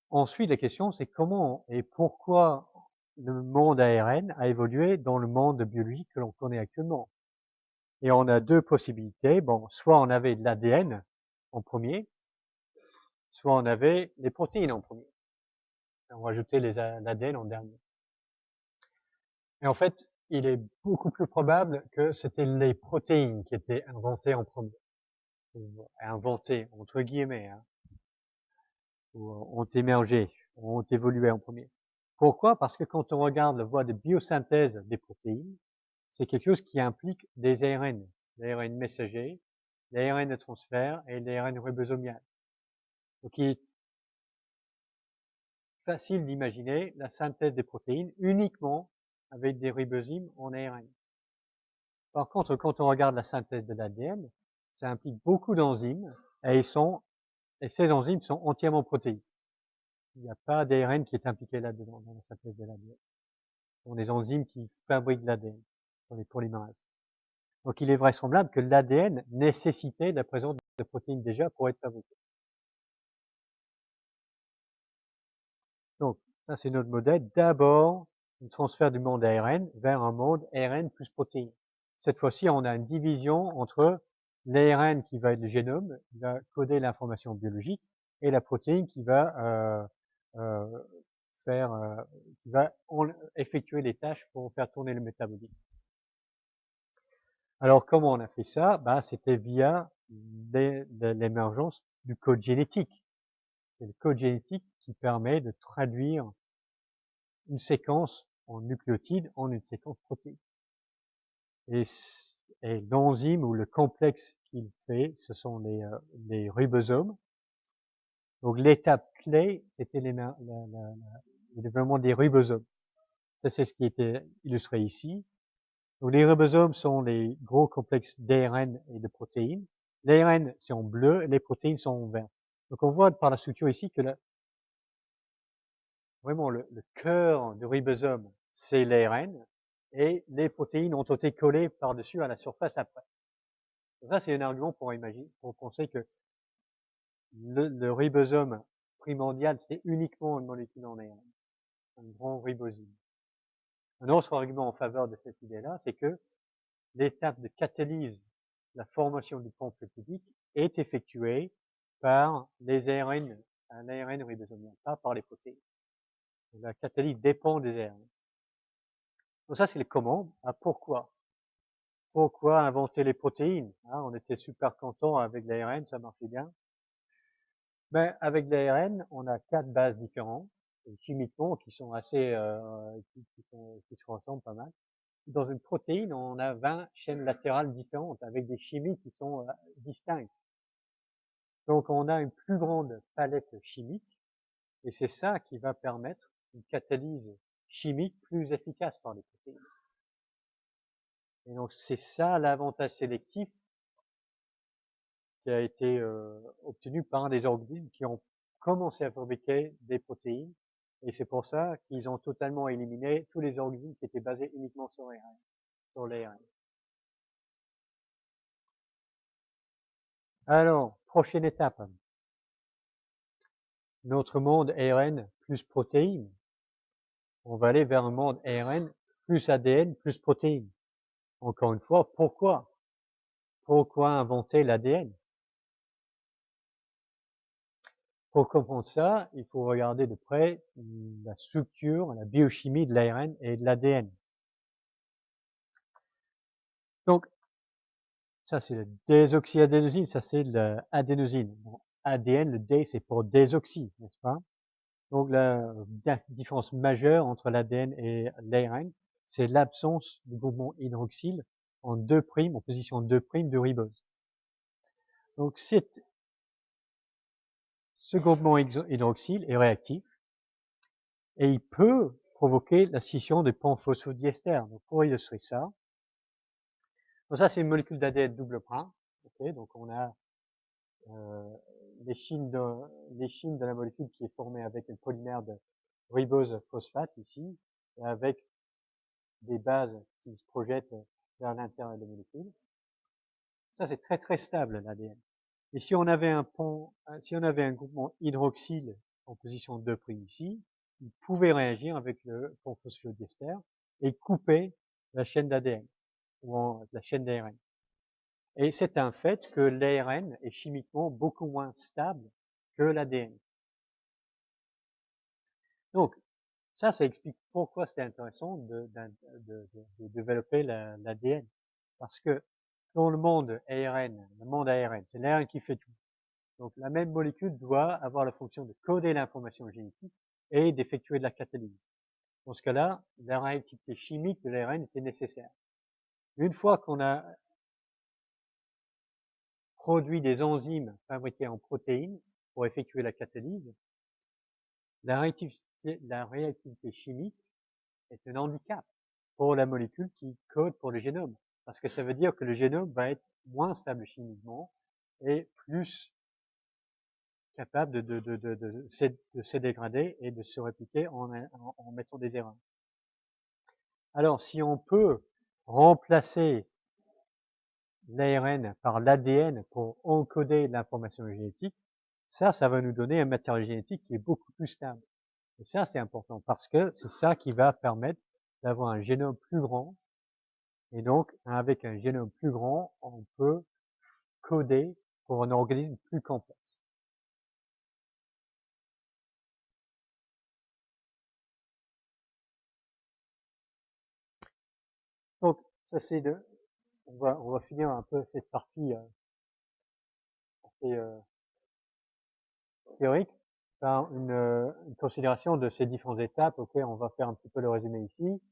Ensuite, la question, c'est comment et pourquoi le monde ARN a évolué dans le monde biologique que l'on connaît actuellement. Et on a deux possibilités. Bon, soit on avait de l'ADN en premier, soit on avait les protéines en premier. On va ajouter l'ADN en dernier. Et en fait, il est beaucoup plus probable que c'était les protéines qui étaient inventées en premier. Inventées, entre guillemets, hein, ou ont émergé, ont évolué en premier. Pourquoi? Parce que quand on regarde la voie de biosynthèse des protéines, c'est quelque chose qui implique des ARN, l'ARN messager, l'ARN de transfert et l'ARN ribosomial. Donc il est facile d'imaginer la synthèse des protéines uniquement avec des ribosymes en ARN. Par contre, quand on regarde la synthèse de l'ADN, ça implique beaucoup d'enzymes et ces enzymes sont entièrement protéiques. Il n'y a pas d'ARN qui est impliqué là-dedans, dans la synthèse de l'ADN. Ce sont des enzymes qui fabriquent l'ADN, dans les polymerases. Donc il est vraisemblable que l'ADN nécessitait la présence de protéines déjà pour être fabriqué. Donc, ça c'est notre modèle. D'abord, un transfert du monde ARN vers un monde ARN plus protéines. Cette fois-ci, on a une division entre l'ARN qui va être le génome, qui va coder l'information biologique, et la protéine qui va qui va effectuer les tâches pour faire tourner le métabolisme. Alors, comment on a fait ça? C'était via l'émergence du code génétique. C'est le code génétique qui permet de traduire une séquence en nucléotides en une séquence protéique. Et l'enzyme ou le complexe qu'il fait, ce sont les ribosomes. Donc l'étape clé, c'était le développement des ribosomes. Ça, c'est ce qui était illustré ici. Donc les ribosomes sont les gros complexes d'ARN et de protéines. L'ARN, c'est en bleu, et les protéines sont en vert. Donc on voit par la structure ici que vraiment le cœur du ribosome, c'est l'ARN, et les protéines ont été collées par-dessus à la surface après. Donc ça, c'est un argument pour penser que le ribosome primordial, c'était uniquement une molécule en ARN, un grand ribosome. Un autre argument en faveur de cette idée-là, c'est que l'étape de catalyse, la formation du pont peptidique, est effectuée par les ARN, un ARN ribosomien, pas par les protéines. La catalyse dépend des ARN. Donc ça, c'est le comment. Pourquoi? Pourquoi inventer les protéines? On était super contents avec l'ARN, ça marchait bien. Avec l'ARN, on a 4 bases différentes, chimiquement, qui sont assez, qui se ressemblent pas mal. Dans une protéine, on a 20 chaînes latérales différentes, avec des chimies qui sont distinctes. Donc on a une plus grande palette chimique, et c'est ça qui va permettre une catalyse chimique plus efficace par les protéines. Et donc c'est ça l'avantage sélectif qui a été obtenu par des organismes qui ont commencé à fabriquer des protéines. Et c'est pour ça qu'ils ont totalement éliminé tous les organismes qui étaient basés uniquement sur l'ARN. Alors, prochaine étape. Notre monde ARN plus protéines. On va aller vers un monde ARN plus ADN plus protéines. Encore une fois, pourquoi? Pourquoi inventer l'ADN? Pour comprendre ça, il faut regarder de près la structure, la biochimie de l'ARN et de l'ADN. Donc, Ça, c'est le désoxyadénosine, ça, c'est l'adénosine. Bon, ADN, le D, c'est pour désoxy, n'est-ce pas? Donc, la différence majeure entre l'ADN et l'ARN, c'est l'absence du groupement hydroxyle en 2' en position 2' de ribose. Donc, ce groupement hydroxyle est réactif et il peut provoquer la scission de panphosphodiester. Donc, pour illustrer ça, donc ça, c'est une molécule d'ADN double brin. Okay, donc, on a l'échine de la molécule qui est formée avec le polymère de ribose phosphate ici, et avec des bases qui se projettent vers l'intérieur de la molécule. Ça, c'est très très stable, l'ADN. Et si on avait un groupement hydroxyle en position 2' ici, il pouvait réagir avec le pont phosphodiester et couper la chaîne d'ADN ou la chaîne d'ARN. Et c'est un fait que l'ARN est chimiquement beaucoup moins stable que l'ADN. Donc, ça explique pourquoi c'était intéressant de développer l'ADN. Parce que dans le monde ARN, c'est l'ARN qui fait tout. Donc, la même molécule doit avoir la fonction de coder l'information génétique et d'effectuer de la catalyse. Dans ce cas-là, la réactivité chimique de l'ARN était nécessaire. Une fois qu'on a produit des enzymes fabriquées en protéines pour effectuer la catalyse, la réactivité chimique est un handicap pour la molécule qui code pour le génome. Parce que ça veut dire que le génome va être moins stable chimiquement et plus capable de se dégrader et de se répliquer en mettant des erreurs. Alors, si on peut remplacer l'ARN par l'ADN pour encoder l'information génétique, ça va nous donner un matériau génétique qui est beaucoup plus stable. Et ça, c'est important parce que c'est ça qui va permettre d'avoir un génome plus grand. Et donc, avec un génome plus grand, on peut coder pour un organisme plus complexe. Donc, ça c'est on va finir un peu cette partie théorique par une considération de ces différentes étapes. Ok, on va faire un petit peu le résumé ici.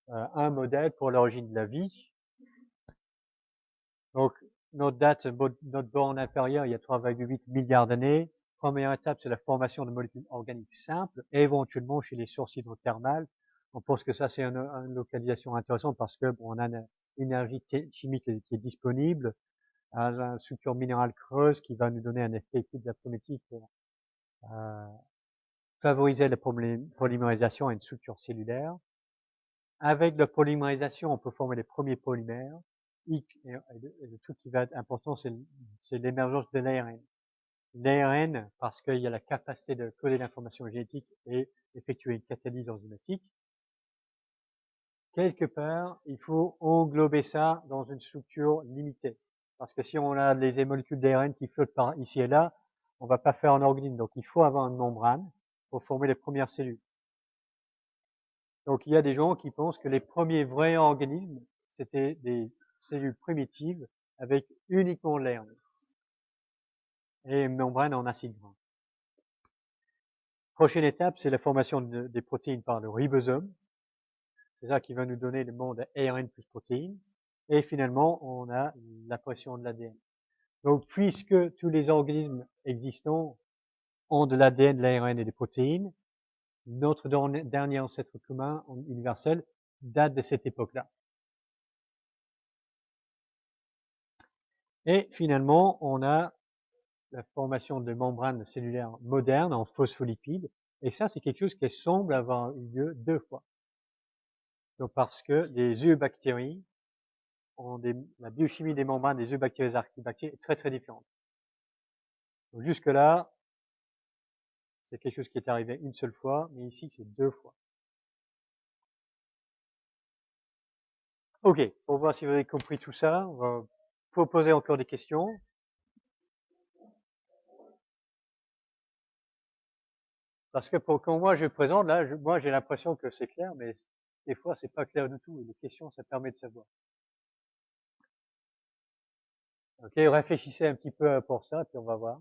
Un modèle pour l'origine de la vie. Donc, notre borne inférieure, il y a 3,8 milliards d'années. Première étape, c'est la formation de molécules organiques simples, éventuellement chez les sources hydrothermales. On pense que ça, c'est une localisation intéressante parce que bon, on a une énergie chimique qui est disponible, une structure minérale creuse qui va nous donner un effet diaphragmatique pour favoriser la polymérisation à une structure cellulaire. Avec la polymérisation, on peut former les premiers polymères. Et le truc qui va être important, c'est l'émergence de l'ARN. L'ARN, parce qu'il y a la capacité de coder l'information génétique et effectuer une catalyse enzymatique. Quelque part, il faut englober ça dans une structure limitée. Parce que si on a les molécules d'ARN qui flottent par ici et là, on va pas faire un organisme. Donc, il faut avoir une membrane pour former les premières cellules. Donc, il y a des gens qui pensent que les premiers vrais organismes, c'était des cellules primitives avec uniquement l'ARN et une membrane en acide gras. Prochaine étape, c'est la formation des protéines par le ribosome. C'est ça qui va nous donner le monde ARN plus protéines. Et finalement, on a l'apparition de l'ADN. Donc, puisque tous les organismes existants ont de l'ADN, de l'ARN et des protéines, notre dernier ancêtre commun universel date de cette époque-là. Et finalement, on a la formation de membranes cellulaires modernes en phospholipides. Et ça, c'est quelque chose qui semble avoir eu lieu 2 fois. Donc, parce que les eubactéries la biochimie des membranes des eubactéries et archibactéries est très très différente. Donc, jusque-là, c'est quelque chose qui est arrivé une seule fois, mais ici, c'est 2 fois. Ok, pour voir si vous avez compris tout ça, on va proposer encore des questions. Parce que quand moi je présente, là, moi j'ai l'impression que c'est clair, mais des fois c'est pas clair du tout. Et les questions, ça permet de savoir. Ok, réfléchissez un petit peu pour ça, puis on va voir.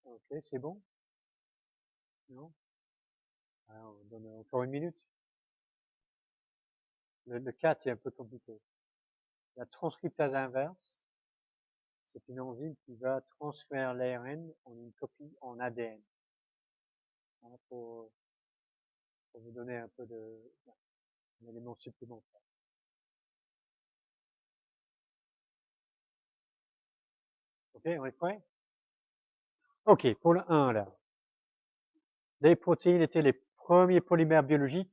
Ok, c'est bon? Non? Alors, on donne encore une minute. Le 4, c'est un peu compliqué. La transcriptase inverse, c'est une enzyme qui va transférer l'ARN en une copie en ADN. Hein, pour vous donner un peu un élément supplémentaire. Ok, on est prêt? Ok, pour le 1 là. Les protéines étaient les premiers polymères biologiques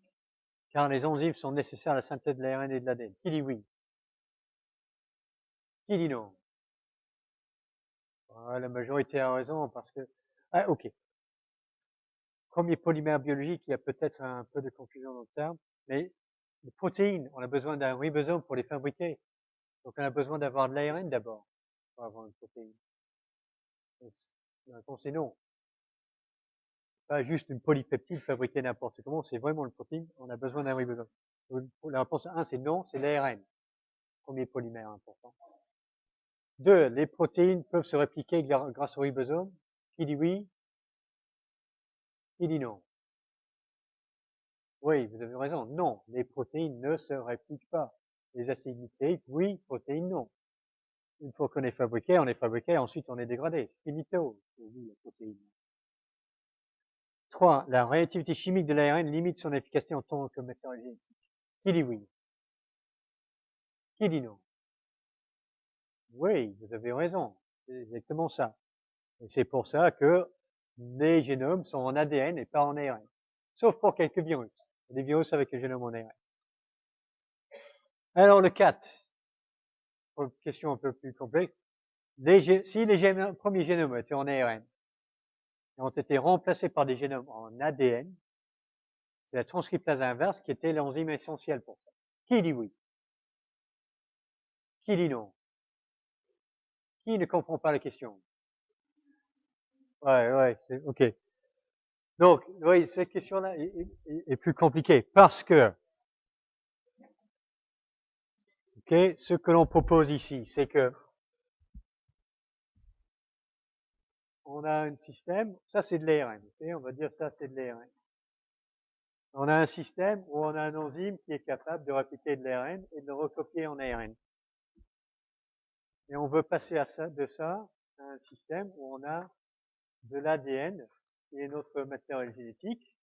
car les enzymes sont nécessaires à la synthèse de l'ARN et de l'ADN. Qui dit oui? Qui dit non? La majorité a raison parce que... Ah, ok. Premier polymère biologique, il y a peut-être un peu de confusion dans le terme, mais les protéines, on a besoin d'un ribosome pour les fabriquer. Donc on a besoin d'avoir de l'ARN d'abord pour avoir une protéine. Donc, la réponse est non. Pas juste une polypeptide fabriquée n'importe comment, c'est vraiment une protéine, on a besoin d'un ribosome. La réponse 1, c'est non, c'est l'ARN. Premier polymère important. 2, les protéines peuvent se répliquer grâce au ribosome. Qui dit oui? Qui dit non? Oui, vous avez raison. Non, les protéines ne se répliquent pas. Les acides nucléiques, oui, protéines, non. Une fois qu'on est fabriqué, ensuite on est dégradé. C'est finito. Oui, la protéine. 3. La réactivité chimique de l'ARN limite son efficacité en tant que matériel génétique. Qui dit oui? Qui dit non? Oui, vous avez raison. C'est exactement ça. Et c'est pour ça que les génomes sont en ADN et pas en ARN. Sauf pour quelques virus. Des virus avec le génome en ARN. Alors le 4. Question un peu plus complexe. Si les premiers génomes étaient en ARN et ont été remplacés par des génomes en ADN, c'est la transcriptase inverse qui était l'enzyme essentielle pour ça. Qui dit oui? Qui dit non? Qui ne comprend pas la question? Ouais, c'est ok. Donc, oui, cette question-là est plus compliquée parce que, ok, ce que l'on propose ici, c'est que on a un système, ça c'est de l'ARN, okay, on va dire ça c'est de l'ARN. On a un système où on a un enzyme qui est capable de répliquer de l'ARN et de le recopier en ARN. Et on veut passer de ça à un système où on a de l'ADN, qui est notre matériel génétique,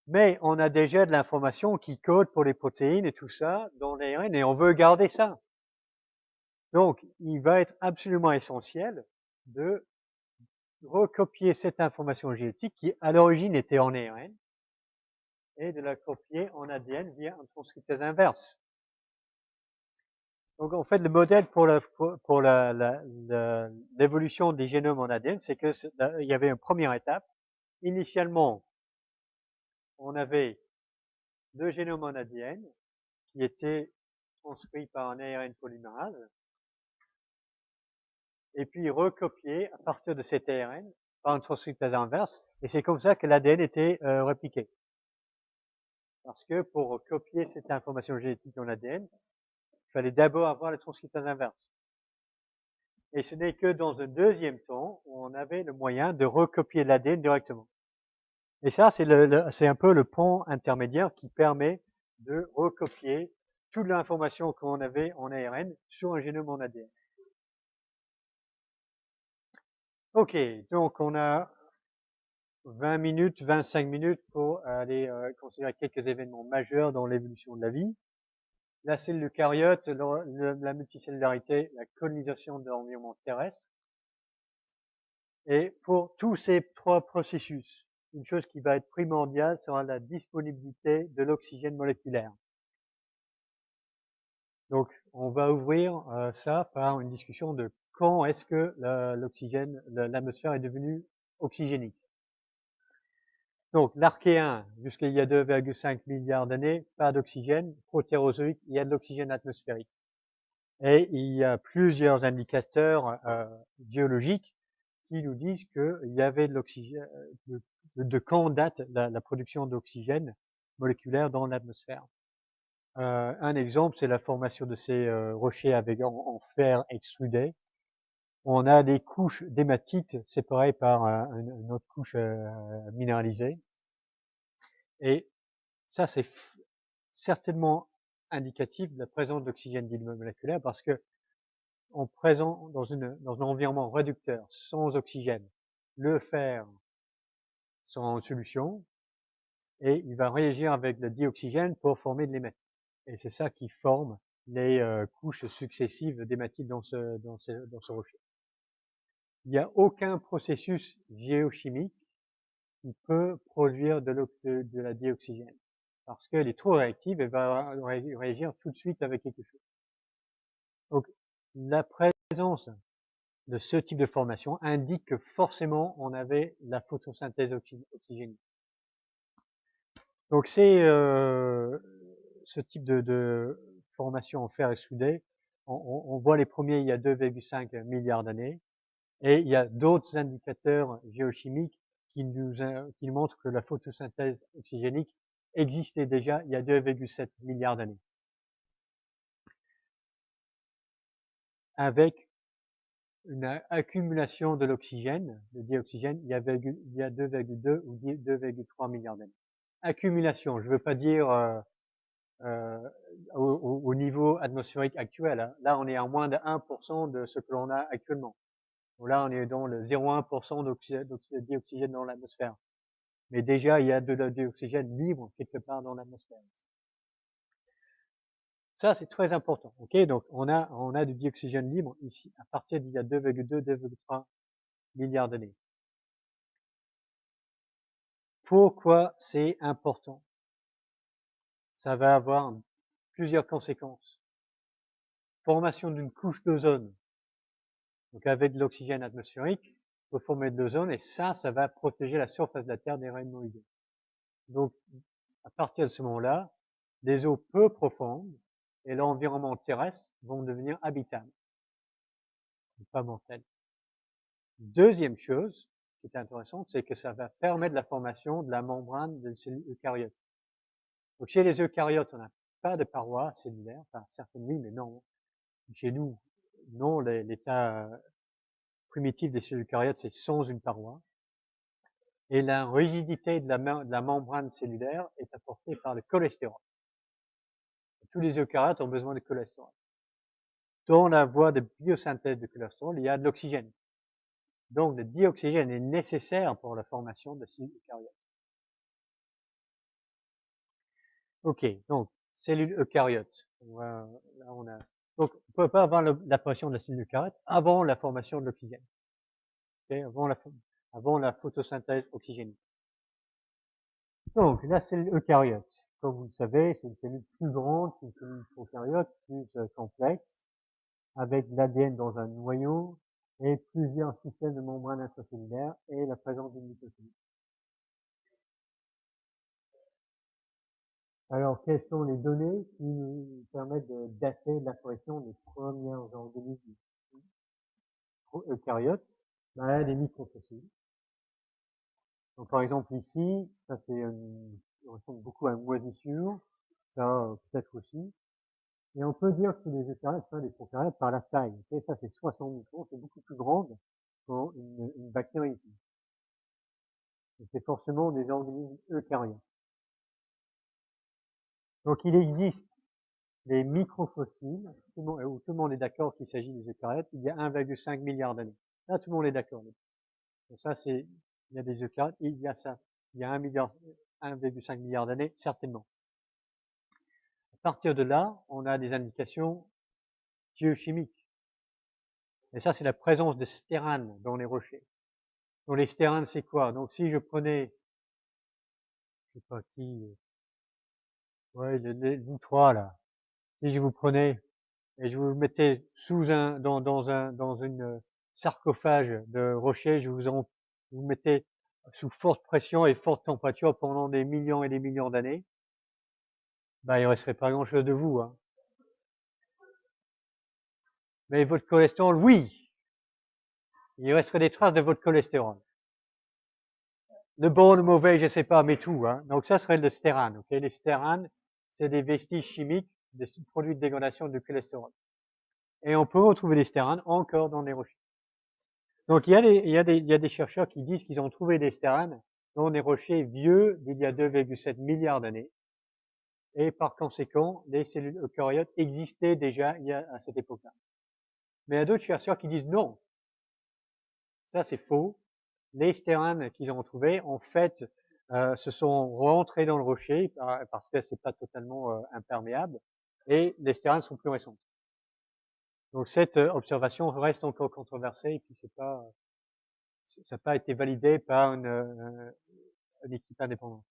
mais on a déjà de l'information qui code pour les protéines et tout ça dans l'ARN et on veut garder ça. Donc, il va être absolument essentiel de recopier cette information génétique qui, à l'origine, était en ARN et de la copier en ADN via un transcriptase inverse. Donc, en fait, le modèle pour l'évolution des génomes en ADN, c'est que il y avait une première étape. Initialement, on avait 2 génomes en ADN qui étaient transcrits par un ARN polymérase et puis recopiés à partir de cet ARN par un transcriptase inverse. Et c'est comme ça que l'ADN était répliqué. Parce que pour copier cette information génétique dans l'ADN, il fallait d'abord avoir le transcriptase inverse. Et ce n'est que dans un deuxième temps où on avait le moyen de recopier l'ADN directement. Et ça, c'est un peu le pont intermédiaire qui permet de recopier toute l'information qu'on avait en ARN sur un génome en ADN. Ok, donc on a 20 minutes, 25 minutes pour aller considérer quelques événements majeurs dans l'évolution de la vie. La cellule eucaryote, la multicellularité, la colonisation de l'environnement terrestre. Et pour tous ces 3 processus, une chose qui va être primordiale sera la disponibilité de l'oxygène moléculaire. Donc, on va ouvrir ça par une discussion de quand est-ce que l'oxygène, l'atmosphère est devenue oxygénique. Donc, l'Archéen, jusqu'il y a 2,5 milliards d'années, pas d'oxygène. Protérozoïque, il y a de l'oxygène atmosphérique. Et il y a plusieurs indicateurs biologiques qui nous disent qu'il y avait de l'oxygène, de quand date la production d'oxygène moléculaire dans l'atmosphère. Un exemple, c'est la formation de ces rochers avec en fer extrudé. On a des couches d'hématite séparées par une autre couche minéralisée. Et ça, c'est certainement indicatif de la présence d'oxygène dit moléculaire parce que en présent dans un environnement réducteur sans oxygène, le fer sera en solution et il va réagir avec le dioxygène pour former de l'hématite. Et c'est ça qui forme les couches successives d'hématite dans ce rocher. Il n'y a aucun processus géochimique qui peut produire de la dioxygène parce qu'elle est trop réactive et va réagir tout de suite avec quelque chose. Donc, la présence de ce type de formation indique que forcément on avait la photosynthèse oxygénique. Donc c'est ce type de formation en fer extrudé. On voit les premiers il y a 2,5 milliards d'années et il y a d'autres indicateurs géochimiques qui nous montrent que la photosynthèse oxygénique existait déjà il y a 2,7 milliards d'années. Avec une accumulation de l'oxygène, de dioxygène, il y a 2,2 ou 2,3 milliards d'années. Accumulation, je ne veux pas dire au niveau atmosphérique actuel. Hein. Là, on est à moins de 1% de ce que l'on a actuellement. Donc là, on est dans le 0,1% de dioxygène dans l'atmosphère. Mais déjà, il y a de la dioxygène libre quelque part dans l'atmosphère. Ça, c'est très important. Ok, donc on a du dioxygène libre ici à partir d'il y a 2,2, 2,3 milliards d'années. Pourquoi c'est important? Ça va avoir plusieurs conséquences. Formation d'une couche d'ozone. Donc avec de l'oxygène atmosphérique, il faut former de l'ozone et ça va protéger la surface de la Terre des rayonnements UV. Donc à partir de ce moment-là, les eaux peu profondes et l'environnement terrestre vont devenir habitables, pas mortels. Deuxième chose qui est intéressante, c'est que ça va permettre la formation de la membrane des cellules eucaryotes. Donc chez les eucaryotes, on n'a pas de parois cellulaires, enfin certaines oui, mais non. Chez nous, non, l'état primitif des cellules eucaryotes, c'est sans une paroi. Et la rigidité de la membrane cellulaire est apportée par le cholestérol. Tous les eucaryotes ont besoin de cholestérol. Dans la voie de biosynthèse de cholestérol, il y a de l'oxygène. Donc le dioxygène est nécessaire pour la formation de cellules eucaryotes. Ok, donc cellules eucaryotes. Donc on ne peut pas avoir l'apparition de la cellule eucaryote avant la formation de l'oxygène. Okay, avant la photosynthèse oxygénique. Donc la cellule eucaryote, comme vous le savez, c'est une cellule plus grande qu'une cellule prokaryote, plus complexe, avec de l'ADN dans un noyau et plusieurs systèmes de membranes intracellulaires et la présence d'une mitocondrie. Alors, quelles sont les données qui nous permettent de dater l'apparition des premiers organismes eucaryotes? Les microfossiles. Donc, par exemple, ici, ça ressemble beaucoup à une moisissure, ça peut-être aussi. Et on peut dire que c'est des eucaryotes, des prokaryotes par la taille. Okay, ça, c'est 60 microns, c'est beaucoup plus grande qu'une bactérie. C'est forcément des organismes eucaryotes. Donc, il existe des microfossiles, où tout le monde est d'accord qu'il s'agit des eucaryotes, il y a 1,5 milliard d'années. Là, tout le monde est d'accord. Donc ça, il y a des eucaryotes, il y a ça. Il y a 1,5 milliard d'années, certainement. À partir de là, on a des indications géochimiques. Et ça, c'est la présence de stéranes dans les rochers. Donc les stéranes, c'est quoi? Donc si je prenais, je sais pas qui, ouais, vous trois là, si je vous prenais et je vous mettais dans une sarcophage de rocher, vous mettez sous forte pression et forte température pendant des millions et des millions d'années, bah, il resterait pas grand chose de vous, hein. Mais votre cholestérol, oui, il resterait des traces de votre cholestérol. Le bon, le mauvais, je sais pas, mais tout, hein. Donc ça serait le stérane, ok? Les stéranes, c'est des vestiges chimiques, des produits de dégradation du cholestérol. Et on peut retrouver des stéranes encore dans les rochers. Donc il y a des chercheurs qui disent qu'ils ont trouvé des stéranes dans des rochers vieux d'il y a 2,7 milliards d'années. Et par conséquent, les cellules eucaryotes existaient déjà à cette époque-là. Mais il y a d'autres chercheurs qui disent non, ça c'est faux. Les stéranes qu'ils ont trouvés, en fait, se sont rentrés dans le rocher parce que c'est pas totalement imperméable, et les stéranes sont plus récentes. Donc cette observation reste encore controversée et puis ça n'a pas été validé par une équipe indépendante.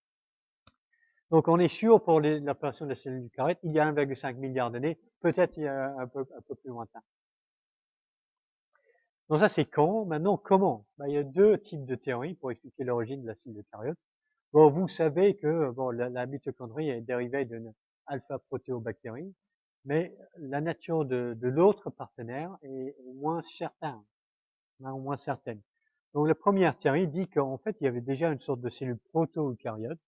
Donc on est sûr pour l'apparition de la cellule eucaryote, il y a 1,5 milliard d'années, peut-être il y a un peu plus lointain. Donc ça c'est quand. Maintenant comment? Ben, il y a deux types de théories pour expliquer l'origine de la cellule eucaryote. Bon, vous savez que bon, la mitochondrie est dérivée d'une alpha-protéobactérie, mais la nature de l'autre partenaire est moins certaine. Donc la première théorie dit qu'en fait il y avait déjà une sorte de cellule proto-eucaryote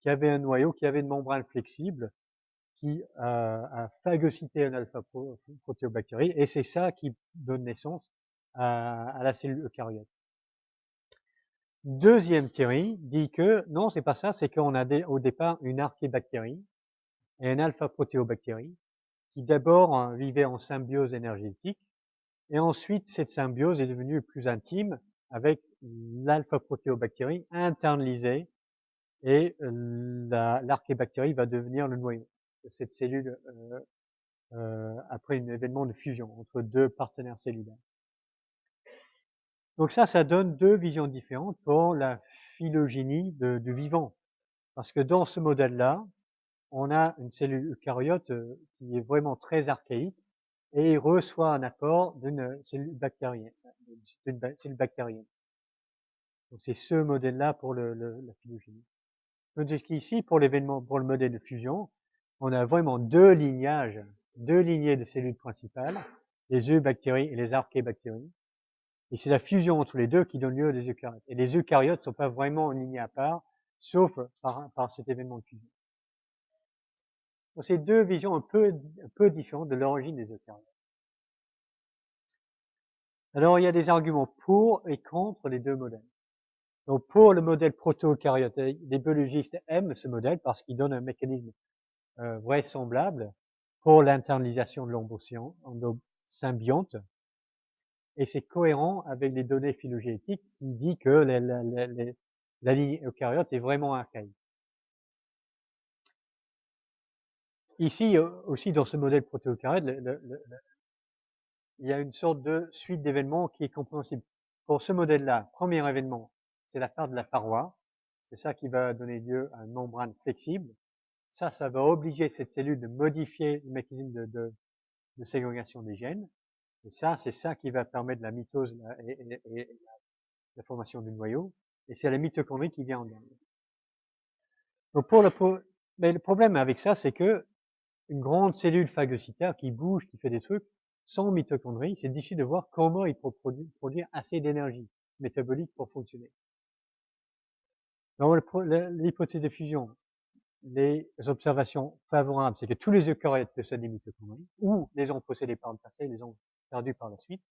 qui avait un noyau, qui avait une membrane flexible, qui a phagocyté un alpha-protéobactérie, et c'est ça qui donne naissance à la cellule eucaryote. Deuxième théorie dit que non, c'est pas ça, c'est qu'on a au départ une archébactérie et une alpha-protéobactérie qui d'abord vivait en symbiose énergétique, et ensuite cette symbiose est devenue plus intime avec l'alpha-protéobactérie internalisée, et l'archébactérie va devenir le noyau de cette cellule après un événement de fusion entre deux partenaires cellulaires. Donc ça donne deux visions différentes pour la phylogénie du vivant. Parce que dans ce modèle-là, on a une cellule eucaryote qui est vraiment très archaïque et reçoit un apport d'une cellule bactérienne. Donc c'est ce modèle-là pour la phylogénie. Tandis qu'ici, pour le modèle de fusion, on a vraiment deux lignées de cellules principales, les eubactéries et les archébactéries. Et c'est la fusion entre les deux qui donne lieu à des eucaryotes. Et les eucaryotes ne sont pas vraiment une lignée à part, sauf par cet événement de fusion. Donc c'est deux visions un peu différentes de l'origine des eucaryotes. Alors il y a des arguments pour et contre les deux modèles. Donc pour le modèle proto-eucaryote, les biologistes aiment ce modèle parce qu'il donne un mécanisme vraisemblable pour l'internalisation de l'endosymbionte, et c'est cohérent avec les données phylogénétiques qui dit que la ligne eucaryote est vraiment archaïque. Ici aussi dans ce modèle proto-eucaryote, il y a une sorte de suite d'événements qui est compréhensible. Pour ce modèle-là, premier événement, c'est la part de la paroi. C'est ça qui va donner lieu à une membrane flexible. Ça va obliger cette cellule de modifier le mécanisme de ségrégation des gènes. Et ça, c'est ça qui va permettre la mitose et la formation du noyau. Et c'est la mitochondrie qui vient en dernier. Donc mais le problème avec ça, c'est que une grande cellule phagocytaire qui bouge, qui fait des trucs, sans mitochondrie, c'est difficile de voir comment il peut produire assez d'énergie métabolique pour fonctionner. Dans l'hypothèse de fusion, les observations favorables, c'est que tous les eucaryotes possèdent des mitochondries, ou les ont possédés par le passé, les ont perdus par la suite.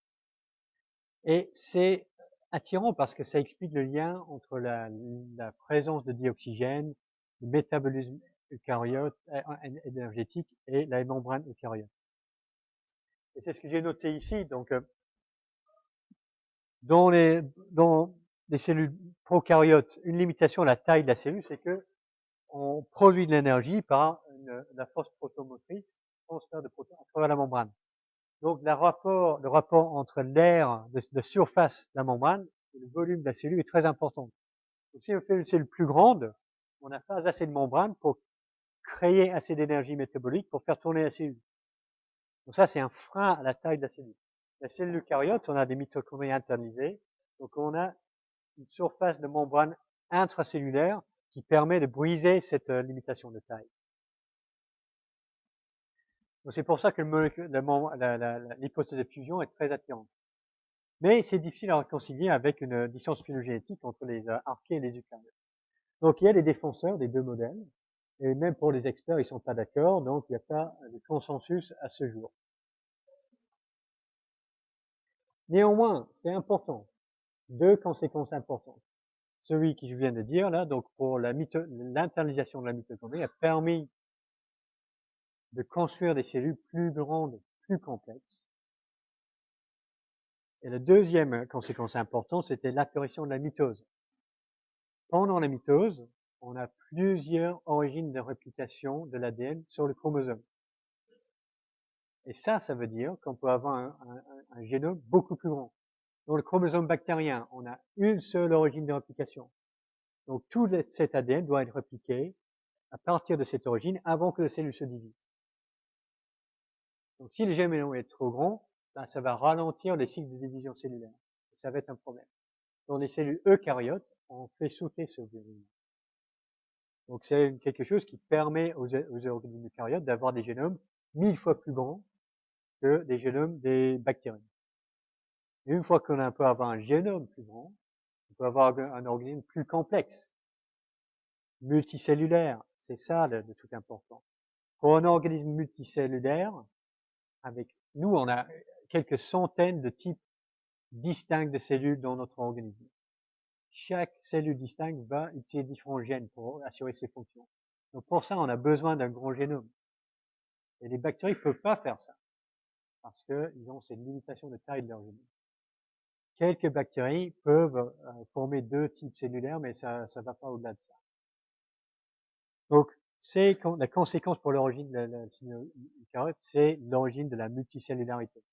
Et c'est attirant parce que ça explique le lien entre la présence de dioxygène, le métabolisme eucaryote, énergétique, et la membrane eucaryote. Et c'est ce que j'ai noté ici. Donc, dans les cellules prokaryotes, une limitation à la taille de la cellule, c'est que on produit de l'énergie par la force protomotrice, transfert de protons à travers la membrane. Donc le rapport entre l'air de surface de la membrane et le volume de la cellule est très important. Donc si on fait une cellule plus grande, on n'a pas assez de membrane pour créer assez d'énergie métabolique pour faire tourner la cellule. Donc ça, c'est un frein à la taille de la cellule. La cellule eucaryote, on a des mitochondries internalisées, donc on a une surface de membrane intracellulaire qui permet de briser cette limitation de taille. Donc c'est pour ça que l'hypothèse de fusion est très attirante. Mais c'est difficile à réconcilier avec une distance phylogénétique entre les archées et les eucaryotes. Donc il y a des défenseurs des deux modèles, et même pour les experts, ils sont pas d'accord, donc il n'y a pas de consensus à ce jour. Néanmoins, c'est important, deux conséquences importantes. Celui que je viens de dire là, donc pour l'internalisation de la mitochondrie, a permis de construire des cellules plus grandes, plus complexes. Et la deuxième conséquence importante, c'était l'apparition de la mitose. Pendant la mitose, on a plusieurs origines de réplication de l'ADN sur le chromosome. Et ça veut dire qu'on peut avoir un génome beaucoup plus grand. Dans le chromosome bactérien, on a une seule origine de réplication. Donc tout cet ADN doit être répliqué à partir de cette origine avant que la cellule se divise. Donc si le génome est trop grand, ben, ça va ralentir les cycles de division cellulaire. Et ça va être un problème. Dans les cellules eucaryotes, on fait sauter ce verrou. Donc c'est quelque chose qui permet aux organismes eucaryotes d'avoir des génomes 1000 fois plus grands que des génomes des bactéries. Et une fois qu'on peut avoir un génome plus grand, on peut avoir un organisme plus complexe, multicellulaire. C'est ça le tout important. Pour un organisme multicellulaire, avec nous, on a quelques centaines de types distincts de cellules dans notre organisme. Chaque cellule distincte va utiliser différents gènes pour assurer ses fonctions. Donc pour ça, on a besoin d'un grand génome. Et les bactéries ne peuvent pas faire ça, parce qu'ils ont cette limitation de taille de leur génome. Quelques bactéries peuvent former deux types cellulaires, mais ça ne va pas au-delà de ça. Donc, la conséquence pour l'origine de la cellule eucaryote, c'est l'origine de la multicellularité.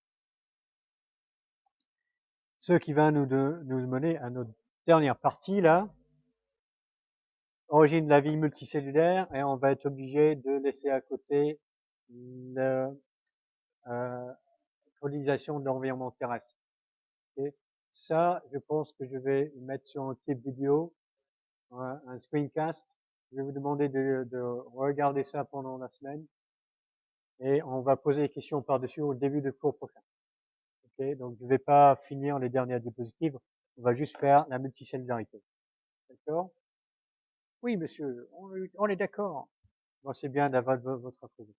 Ce qui va nous mener à notre dernière partie, là, origine de la vie multicellulaire, et on va être obligé de laisser à côté la colonisation de l'environnement terrestre. Okay. Ça, je pense que je vais mettre sur un clip vidéo, un screencast. Je vais vous demander de regarder ça pendant la semaine et on va poser des questions par-dessus au début du cours prochain. Okay. Donc, je ne vais pas finir les dernières diapositives. On va juste faire la multicellularité. D'accord? Oui, monsieur, on est d'accord. Bon, c'est bien d'avoir votre approval.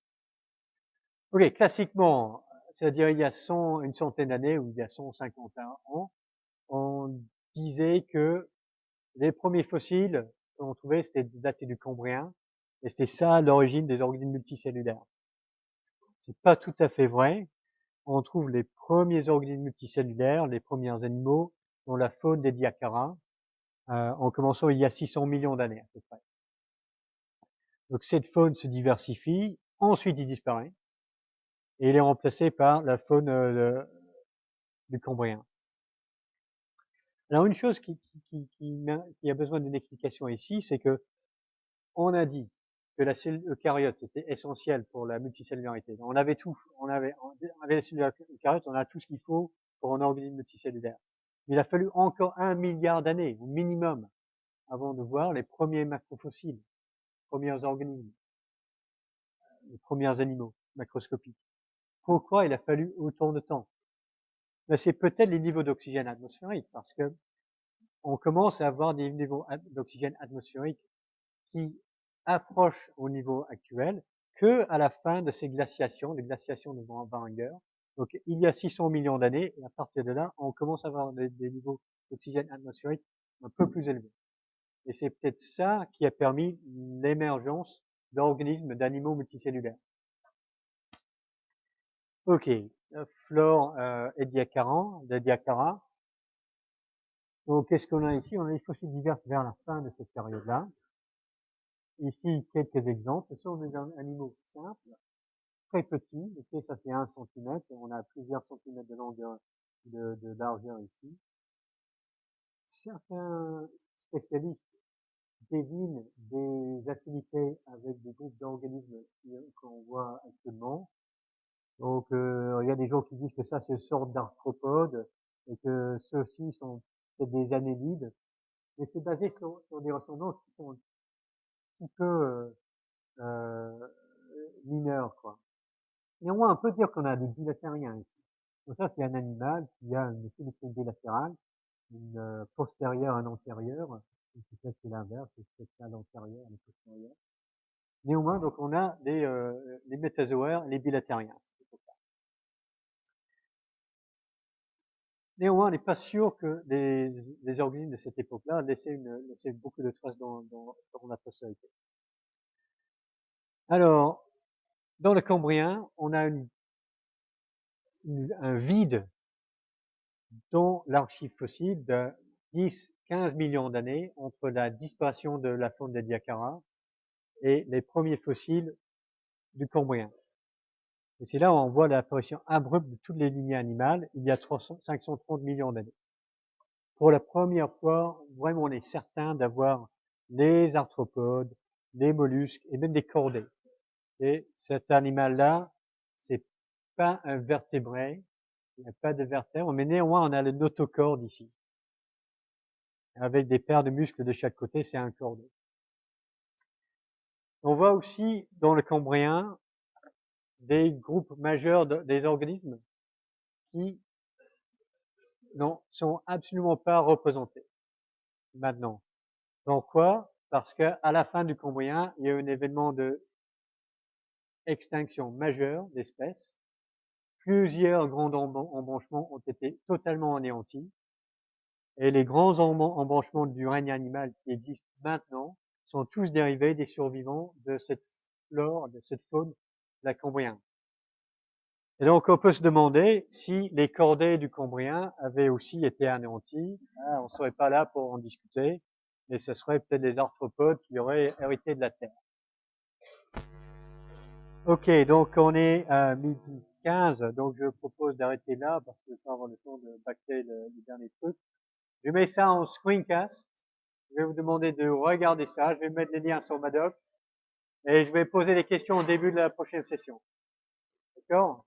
Ok, classiquement, c'est-à-dire il y a une centaine d'années ou il y a 150 ans, on disait que les premiers fossiles qu'on trouvait, c'était datés du Cambrien, et c'était ça l'origine des organismes multicellulaires. C'est pas tout à fait vrai. On trouve les premiers organismes multicellulaires, les premiers animaux, dans la faune des Diacara, en commençant il y a 600 millions d'années à peu près. Donc cette faune se diversifie, ensuite il disparaît, et il est remplacé par la faune du Cambrien. Alors une chose qui a besoin d'une explication ici, c'est que on a dit que la cellule eucaryote était essentielle pour la multicellularité. On avait tout, on avait la cellule eucaryote, on a tout ce qu'il faut pour un organisme multicellulaire. Il a fallu encore 1 milliard d'années, au minimum, avant de voir les premiers macrofossiles, les premiers organismes, les premiers animaux macroscopiques. Pourquoi il a fallu autant de temps? Ben, c'est peut-être les niveaux d'oxygène atmosphérique, parce que on commence à avoir des niveaux d'oxygène atmosphérique qui approchent au niveau actuel que à la fin de ces glaciations, les glaciations de Varanger. Donc il y a 600 millions d'années, et à partir de là, on commence à avoir des niveaux d'oxygène atmosphérique un peu plus élevés. Et c'est peut-être ça qui a permis l'émergence d'organismes, d'animaux multicellulaires. Ok, flore et Diacara. Donc qu'est-ce qu'on a ici? On a des fossiles divers vers la fin de cette période-là. Ici, quelques exemples. Ce sont des animaux simples, très petits. Okay, ça c'est 1 centimètre. On a plusieurs centimètres de longueur, de largeur ici. Certains spécialistes devinent des affinités avec des groupes d'organismes qu'on voit actuellement. Donc, il y a des gens qui disent que ça, c'est une sorte d'arthropode et que ceux-ci sont peut-être des annélides. Mais c'est basé sur des ressemblances qui sont un petit peu euh, mineures, quoi. Néanmoins, on peut dire qu'on a des bilatériens ici. Donc ça, c'est un animal qui a une symétrie bilatérale, une postérieure, un antérieure. Peut-être c'est l'inverse, c'est peut-être ça l'antérieur, le postérieur. Néanmoins, donc on a les métazoaires, les bilatériens. Néanmoins, on n'est pas sûr que les organismes de cette époque-là laissaient beaucoup de traces dans la postérité. Alors, dans le Cambrien, on a un vide dans l'archive fossile de 10-15 millions d'années entre la disparition de la faune des Diacara et les premiers fossiles du Cambrien. Et c'est là où on voit l'apparition abrupte de toutes les lignées animales il y a 530 millions d'années. Pour la première fois, vraiment, on est certain d'avoir les arthropodes, les mollusques et même des chordés. Et cet animal-là, c'est pas un vertébré, il n'y a pas de vertèbre, mais néanmoins, on a le notochorde ici. Avec des paires de muscles de chaque côté, c'est un chordé. On voit aussi dans le Cambrien des groupes majeurs des organismes qui ne sont absolument pas représentés maintenant. Pourquoi? Parce qu'à la fin du Cambrien, il y a eu un événement de extinction majeure d'espèces. Plusieurs grands embranchements ont été totalement anéantis. Et les grands embranchements du règne animal qui existent maintenant sont tous dérivés des survivants de cette flore, de cette faune de la Cambrien. Et donc, on peut se demander si les chordés du Cambrien avaient aussi été anéantis. On ne serait pas là pour en discuter, mais ce serait peut-être des arthropodes qui auraient hérité de la Terre. Ok, donc on est à 12h15, donc je propose d'arrêter là parce que je vais pas avoir le temps de bâcler le dernier truc. Je mets ça en screencast. Je vais vous demander de regarder ça. Je vais mettre les liens sur ma doc et je vais poser les questions au début de la prochaine session. D'accord?